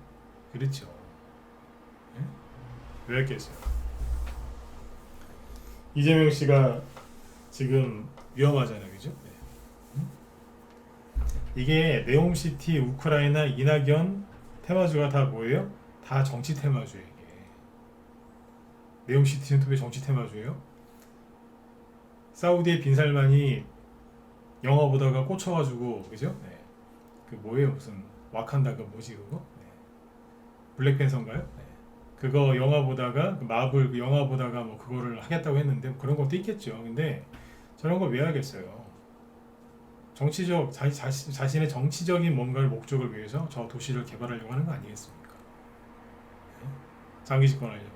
[SPEAKER 1] 그렇죠. 네? 왜 갔겠어요? 이재명 씨가 지금 위험하잖아요, 그죠? 네. 이게 네옴시티, 우크라이나, 이낙연 테마주가 다 뭐예요? 다 정치 테마주예요. 이게. 네옴시티는 또 왜 정치 테마주예요? 사우디의 빈살만이 영화 보다가 꽂혀가지고, 그죠? 네. 그 뭐예요, 무슨 와칸다가 뭐지 그거? 네. 블랙팬서인가요? 네. 그거 영화 보다가 그 마블 그 영화 보다가 뭐 그거를 하겠다고 했는데 그런 것도 있겠죠. 근데 저런 거 왜 하겠어요? 정치적 자신의 정치적인 뭔가를 목적을 위해서 저 도시를 개발하려고 하는 거 아니겠습니까? 네? 장기 집권하려고.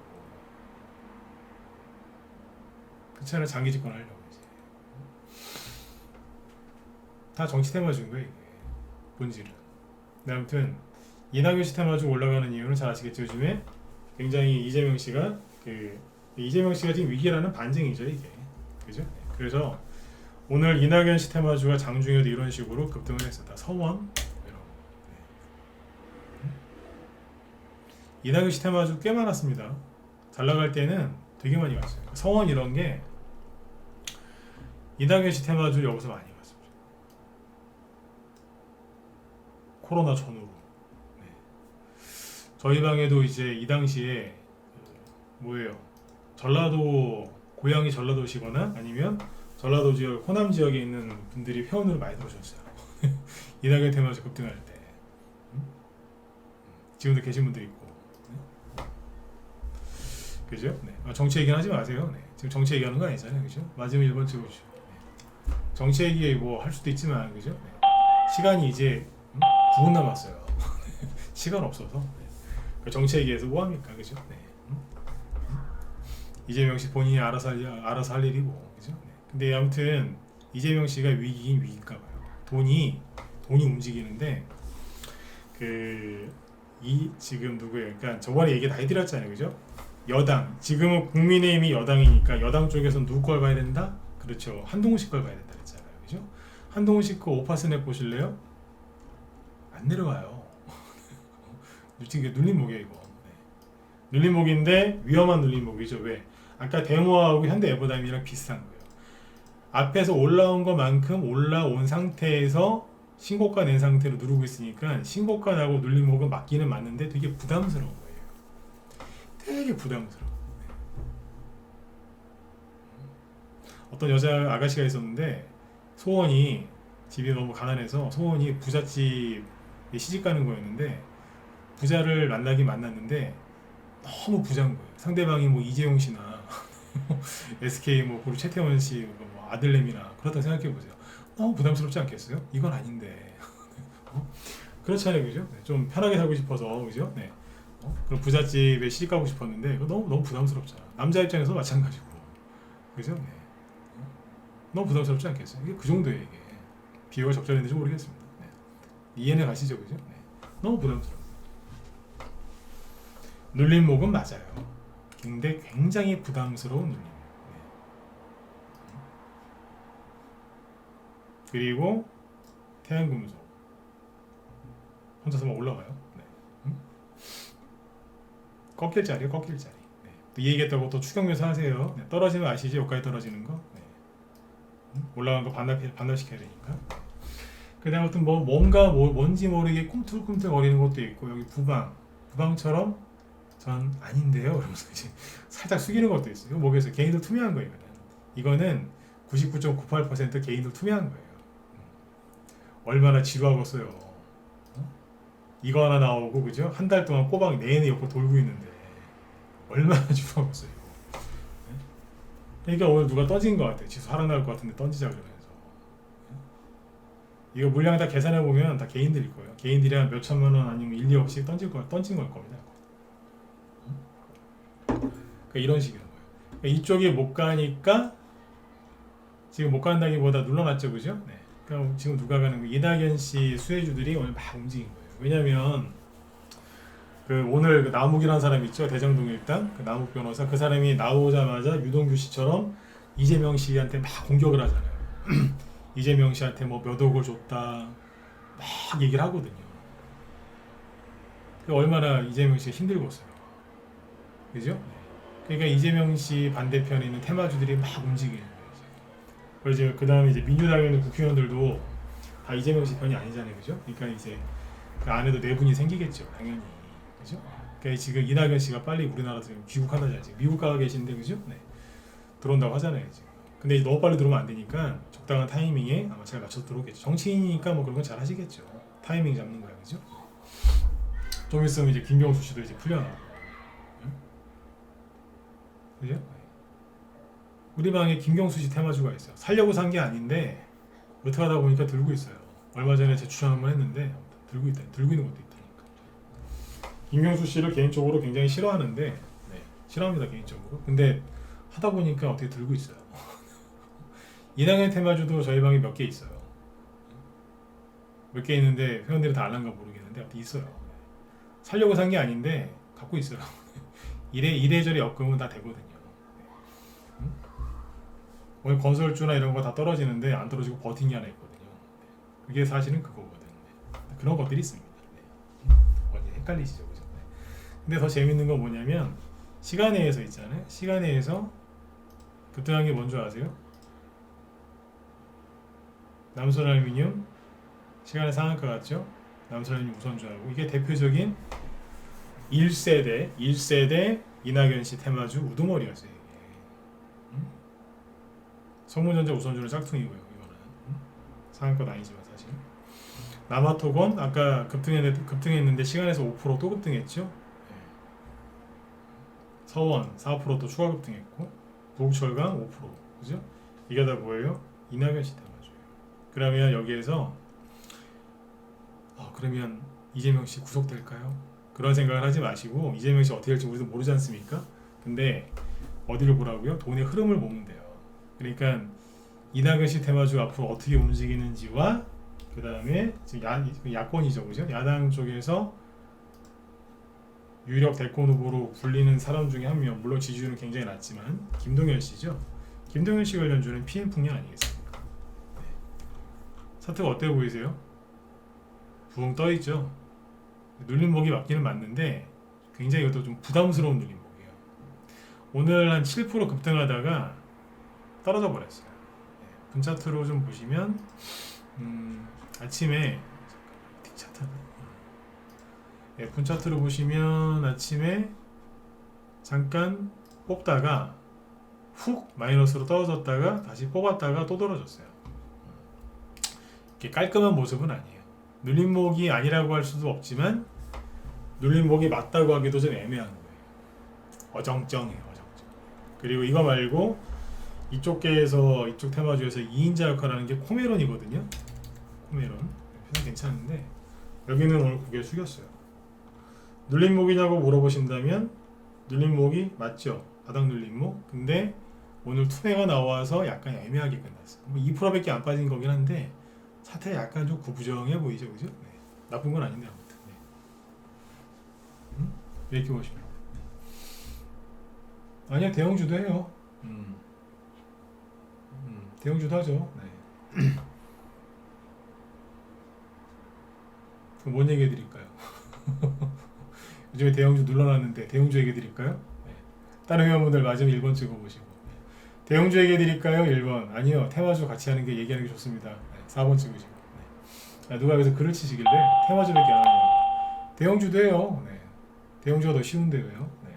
[SPEAKER 1] 그렇잖아요. 장기 집권하려고 이제. 다 정치 테마주인 거예요 이게. 본질은. 네, 아무튼 이낙연 씨 테마주 올라가는 이유는 잘 아시겠죠. 요즘에 굉장히 이재명 씨가 지금 위기라는 반증이죠 이게. 그죠? 네. 그래서 오늘 이낙연 씨 테마주가 장중에도 이런 식으로 급등을 했었다. 서원 이런. 네. 이낙연 씨 테마주 꽤 많았습니다. 잘 나갈 때는 되게 많이 갔어요. 서원 이런 게 이낙연 씨 테마주 여기서 많이 갔습니다. 코로나 전후로. 네. 저희 방에도 이제 이 당시에 뭐예요? 전라도 고향이 전라도시거나 아니면 전라도 지역, 호남 지역에 있는 분들이 회원으로 많이 들어오셨어요. 이낙연 테마주 급등할 때. 지금도 계신 분도 있고. 그죠? 네. 정치 얘기는 하지 마세요. 네. 지금 정치 얘기하는 거 아니잖아요. 그죠? 맞으면 1번 찍어주시고. 네. 정치 얘기 뭐 할 수도 있지만, 그죠? 네. 시간이 이제 9분 남았어요. 시간 없어서. 네. 정치 얘기해서 뭐 합니까? 그죠? 네. 이재명 씨 본인이 알아서 할 일이고. 그죠? 네. 근데 아무튼 이재명 씨가 위기긴 위기인가 봐요. 돈이 움직이는데 지금 누구예요? 그러니까 저번에 얘기 다 해드렸잖아요, 그죠? 여당 지금은 국민의힘이 여당이니까 여당 쪽에서 누구 걸 봐야 된다? 그렇죠. 한동훈 걸 봐야 된다 그랬잖아요, 그죠? 한동훈 거 5% 보실래요? 안 내려와요. 지금 눌림목이에요, 이거. 네. 눌림목인데 위험한 눌림목이죠. 왜? 아까 데모하고 현대 에버다임이랑 비슷한 거예요. 앞에서 올라온 것만큼 올라온 상태에서 신고가 낸 상태로 누르고 있으니까 신고가 나고 눌림목은 맞기는 맞는데 되게 부담스러운 거예요. 되게 부담스러워. 어떤 여자 아가씨가 있었는데 소원이 집이 너무 가난해서 소원이 부잣집에 시집 가는 거였는데 부자를 만났는데 너무 부자인 거예요. 상대방이 뭐 이재용 씨나 SK 뭐 그리고 최태원 씨 뭐 아들내미나 그렇다 생각해 보세요. 너무 부담스럽지 않겠어요? 이건 아닌데. 그렇잖아요, 그죠? 네, 좀 편하게 살고 싶어서, 그죠? 네. 그럼 부잣집에 시집 가고 싶었는데 그거 너무 부담스럽잖아. 남자 입장에서 마찬가지고, 그죠? 네. 너무 부담스럽지 않겠어요? 이게 그 정도예요, 이게. 비유가 적절했는지 모르겠습니다. 네. 이해는 가시죠, 그죠? 네. 너무 부담스러워. 눌림목은 맞아요. 근데 굉장히 부담스러운 눌림. 그리고 태양금속 혼자서만 올라가요. 네. 꺾일 자리요, 꺾일 자리. 네. 또 이 얘기했다고 또 추격매수 하세요. 네. 떨어지면 아시죠? 여기까지 떨어지는 거. 네. 올라간 거 반납시켜야 되니까. 그다음 아무튼 뭔지 모르게 꿈틀꿈틀 거리는 것도 있고 여기 부방처럼 전 아닌데요. 그러면서 이제 살짝 숙이는 것도 있어요. 이거 뭐겠어요? 개인도 투명한 거예요. 이거는 99.98% 개인도 투명한 거예요. 얼마나 지루하겠어요. 이거 하나 나오고, 그죠? 한 달 동안 꼬박 내내 옆으로 돌고 있는데 얼마나 지루하겠어요. 그러니까 오늘 누가 던진 것 같아요. 지수 하락 나올 것 같은데 던지자 그러면서. 이거 물량 다 계산해 보면 다 개인들일 거예요. 개인들이 한 몇 천만 원 아니면 1, 2억씩 던진 걸 겁니다. 그러니까 이런 식인 거예요. 그러니까 이쪽이 못 가니까 지금 못 간다기보다 눌러놨죠, 그죠? 네. 그럼 지금 누가 가는 거예요? 이낙연 씨 수혜주들이 오늘 막 움직인 거예요. 왜냐면 오늘 그 남욱이라는 사람 있죠, 대장동 일당 그 남욱 변호사, 그 사람이 나오자마자 유동규 씨처럼 이재명 씨한테 막 공격을 하잖아요. 이재명 씨한테 뭐 몇 억을 줬다 막 얘기를 하거든요. 얼마나 이재명 씨가 힘들겠어요, 그죠? 그러니까 이재명 씨 반대편에 있는 테마주들이 막 움직이는 거예요. 그래서 그 다음에 이제 민주당에 있는 국회의원들도 다 이재명 씨 편이 아니잖아요, 그죠? 그러니까 이제 그 안에도 내분이 생기겠죠, 당연히, 그죠? 그러니까 지금 이낙연 씨가 빨리 우리나라에서 귀국한다잖아요. 지금 미국 가 계신데, 그죠? 네. 들어온다고 하잖아요, 지금. 근데 너무 빨리 들어오면 안 되니까 적당한 타이밍에 아마 잘 맞춰서 들어오겠죠. 정치인이니까 뭐 그런 건 잘 하시겠죠. 타이밍 잡는 거야, 그죠? 좀 있으면 이제 김경수 씨도 이제 풀려나고, 그죠? 우리 방에 김경수 씨 테마주가 있어요. 살려고 산 게 아닌데 어떻게 하다 보니까 들고 있어요. 얼마 전에 제 추천 한번 했는데 들고 있는 것도 있다니까. 김경수 씨를 개인적으로 굉장히 싫어하는데, 네, 싫어합니다, 개인적으로. 근데 하다 보니까 어떻게 들고 있어요. 이낙연 테마주도 저희 방에 몇 개 있어요. 몇 개 있는데 회원들이 다 알란가 모르겠는데 어디 있어요. 살려고 산 게 아닌데 갖고 있어요. 이래저래 엮으면 다 되거든요. 오늘 건설주나 이런 거 다 떨어지는데 안 떨어지고 버틴 게 하나 있거든요. 그게 사실은 그거거든요. 그런 것들이 있습니다. 완전 헷갈리시죠, 그죠? 근데 더 재밌는 건 뭐냐면 시간에에서 있잖아요. 시간에에서 급등한 게 뭔지 아세요? 남선알루미늄 시간의 상한가 같죠? 남선알루미늄 우선주하고 이게 대표적인 1세대 이낙연씨 테마주 우두머리였어요. 이게. 성문전자 우선주는 짝퉁이고요. 이거는 상한가도 아니지만 사실. 남아토건 아까 급등했는데 시간에서 5%또 급등했죠. 서원 4%또 추가 급등했고 도국철강 5% 그죠? 이게 다 뭐예요? 이낙연씨 테마주예요. 그러면 여기에서 그러면 이재명 씨 구속될까요? 그런 생각을 하지 마시고 이재명 씨 어떻게 할지 우리도 모르지 않습니까? 근데 어디를 보라고요? 돈의 흐름을 보면 돼요. 그러니까 이낙연 씨 테마주 앞으로 어떻게 움직이는지와 그 다음에 지금 야권이죠, 그죠? 야당 쪽에서 유력 대권 후보로 불리는 사람 중에 한 명, 물론 지지율은 굉장히 낮지만 김동연 씨죠. 김동연 씨 관련주는 PM 풍량 아니겠습니까? 네. 차트가 어때 보이세요? 붕 떠 있죠. 눌림목이 맞기는 맞는데 굉장히 이것도 좀 부담스러운 눌림목이에요. 오늘 한 7% 급등하다가 떨어져 버렸어요. 네. 분차트로 좀 보시면 아침에 차트 분차트로 보시면 아침에 잠깐 뽑다가 훅 마이너스로 떨어졌다가 다시 뽑았다가 또 떨어졌어요. 이렇게 깔끔한 모습은 아니에요. 눌림목이 아니라고 할 수도 없지만 눌림목이 맞다고 하기도 좀 애매한 거예요. 어정쩡해요. 어정쩡. 그리고 이거 말고 이쪽 계에서 이쪽 테마주에서 2인자 역할을 하는 게 코메론이거든요. 코메론 표정 괜찮은데 여기는 오늘 고개 숙였어요. 눌림목이냐고 물어보신다면 눌림목이 맞죠. 바닥 눌림목. 근데 오늘 투매가 나와서 약간 애매하게 끝났어요. 2%밖에 안 빠진 거긴 한데 차트가 약간 좀 구부정해 보이죠, 그죠? 네. 나쁜 건 아닌데 아무튼. 네. 이렇게 보시면. 아니야, 대형주도 해요. 대형주도 하죠. 네. 그럼 뭔 얘기 해드릴까요? 요즘에 대형주 눌러놨는데 대형주 얘기 해드릴까요? 네. 다른 회원분들 맞으면 1번 찍어보시고. 네. 대형주 얘기 해드릴까요? 1번. 아니요, 테마주 같이 하는 게 얘기하는 게 좋습니다. 네. 4번 찍으시고. 네. 누가 여기서 글을 치시길래 테마주밖에 안 하냐고. 대형주도 해요. 네. 대형주가 더 쉬운데 왜요? 네.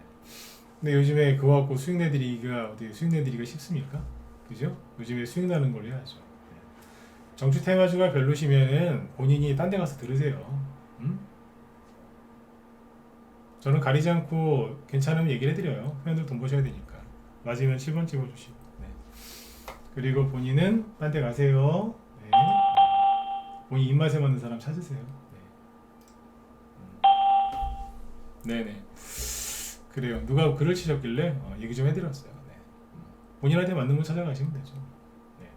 [SPEAKER 1] 근데 요즘에 그거 갖고 수익 내드리기가 어디 수익 내드리기가 쉽습니까? 그죠? 요즘에 수익 나는 걸 해야죠. 네. 정치 테마주가 별로시면은 본인이 딴 데 가서 들으세요. 저는 가리지 않고 괜찮으면 얘기를 해드려요. 회원들 돈 버셔야 되니까. 맞으면 7번 찍어주시고. 네. 그리고 본인은 딴 데 가세요. 네. 본인 입맛에 맞는 사람 찾으세요. 네. 네네. 그래요. 누가 글을 치셨길래 얘기 좀 해드렸어요. 네. 본인한테 맞는 분 찾아가시면 되죠. 네.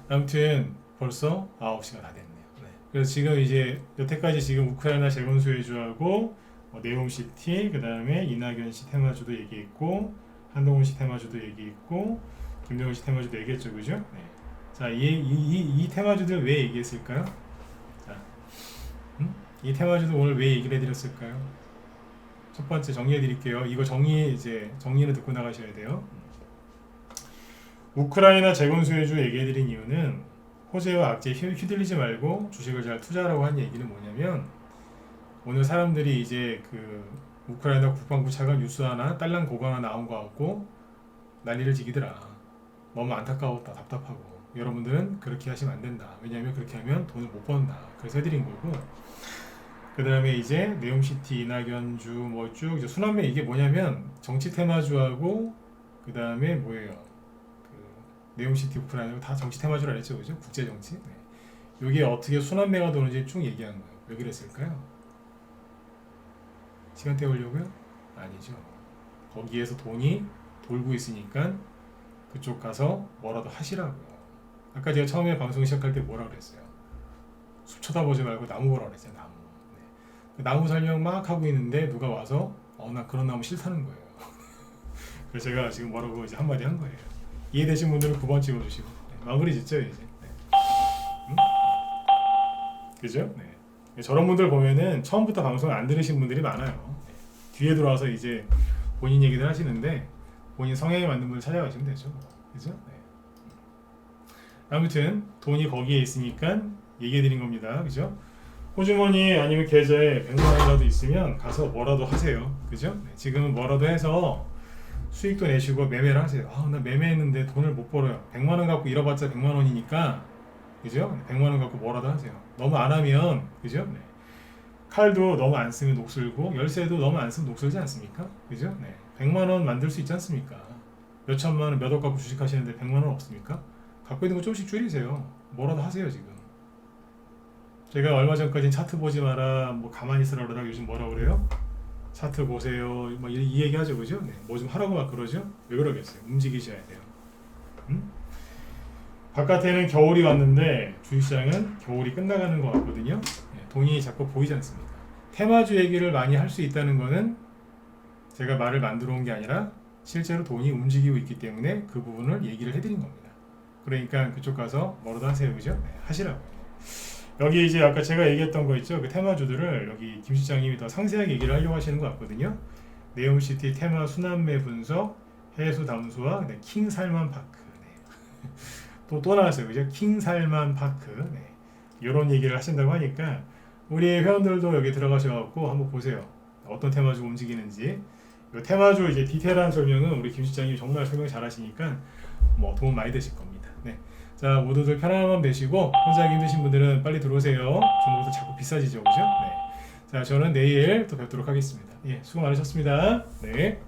[SPEAKER 1] 아무튼 벌써 9시가 다 됐네요. 네. 그래서 지금 이제 여태까지 지금 우크라이나 재건 수혜주하고 네옴시티, 그 다음에 이낙연씨 테마주도 얘기했고 한동훈씨 테마주도 얘기했고 김동훈씨 테마주도 얘기했죠, 그죠? 네. 자, 이 테마주들 왜 얘기했을까요? 자, 이 테마주들 오늘 왜 얘기를 해드렸을까요? 첫 번째 정리해드릴게요. 이거 정리를 듣고 나가셔야 돼요. 우크라이나 재건 수혜주 얘기해드린 이유는 호재와 악재에 휘둘리지 말고 주식을 잘 투자하라고 한 얘기는 뭐냐면 오늘 사람들이 이제 그 우크라이나 국방부 차관 뉴스 하나 딸랑 고강 하나 나온 거 같고 난리를 지기더라. 너무 안타까웠다, 답답하고. 여러분들은 그렇게 하시면 안 된다. 왜냐하면 그렇게 하면 돈을 못 번다. 그래서 해드린 거고. 그 다음에 이제 네옴시티, 이낙연주 뭐 쭉 이제 순환매 이게 뭐냐면 정치 테마주하고 그 다음에 뭐예요? 그 네옴시티, 우크라이나 다 정치 테마주라 했죠, 그죠? 국제 정치. 네. 이게 어떻게 순환매가 도는지 쭉 얘기한 거예요. 왜 그랬을까요? 시간 때우려고요? 아니죠. 거기에서 돈이 돌고 있으니까 그쪽 가서 뭐라도 하시라고요. 아까 제가 처음에 방송 시작할 때 뭐라 그랬어요? 숲 쳐다보지 말고 나무 보라 그랬어요. 나무. 네. 나무 설명 막 하고 있는데 누가 와서 나 그런 나무 싫다는 거예요. 그래서 제가 지금 뭐라고 이제 한마디 한 거예요. 이해되신 분들은 9번 찍어주시고 마무리 짓죠 이제. 그죠? 네. 저런 분들 보면은 처음부터 방송을 안 들으신 분들이 많아요. 뒤에 들어와서 이제 본인 얘기들 하시는데 본인 성향에 맞는 분을 찾아가시면 되죠. 그죠? 네. 아무튼 돈이 거기에 있으니까 얘기해드린 겁니다. 그죠? 호주머니 아니면 계좌에 100만 원이라도 있으면 가서 뭐라도 하세요. 그죠? 네. 지금은 뭐라도 해서 수익도 내시고 매매를 하세요. 나 매매했는데 돈을 못 벌어요. 100만 원 갖고 잃어봤자 100만 원이니까 그죠? 100만 원 갖고 뭐라도 하세요. 너무 안 하면 그죠? 네. 칼도 너무 안 쓰면 녹슬고 열쇠도 너무 안 쓰면 녹슬지 않습니까? 그죠? 네. 100만 원 만들 수 있지 않습니까? 몇 천만 원, 몇 억 갖고 주식하시는데 100만 원 없습니까? 갖고 있는 거 조금씩 줄이세요. 뭐라도 하세요 지금. 제가 얼마 전까지 차트 보지 마라, 뭐 가만히 있으라 그러다가 요즘 뭐라 그래요? 차트 보세요. 뭐 이 얘기 하죠, 그죠? 네. 뭐 좀 하라고 막 그러죠? 왜 그러겠어요? 움직이셔야 돼요. 바깥에는 겨울이 왔는데 주식시장은 겨울이 끝나가는 것 같거든요. 돈이 자꾸 보이지 않습니다. 테마주 얘기를 많이 할 수 있다는 거는 제가 말을 만들어 온 게 아니라 실제로 돈이 움직이고 있기 때문에 그 부분을 얘기를 해드린 겁니다. 그러니까 그쪽 가서 뭐라도 하세요, 그죠? 네, 하시라고요. 여기 이제 아까 제가 얘기했던 거 있죠? 그 테마주들을 여기 김 실장님이 더 상세하게 얘기를 하려고 하시는 것 같거든요. 네옴시티 테마 순환매 분석, 해수 담수와 킹살만 파크. 네. 또 나왔어요, 그죠? 킹살만 파크. 네. 이런 얘기를 하신다고 하니까 우리 회원들도 여기 들어가셔갖고 한번 보세요. 어떤 테마주가 움직이는지. 이 테마주 이제 디테일한 설명은 우리 김 실장님이 정말 설명 잘하시니까 뭐 도움 많이 되실 겁니다. 네. 자, 모두들 편안한 밤 되시고 혼자 하기 힘드신 분들은 빨리 들어오세요. 중국도 자꾸 비싸지죠, 그죠? 네. 자, 저는 내일 또 뵙도록 하겠습니다. 예, 수고 많으셨습니다. 네.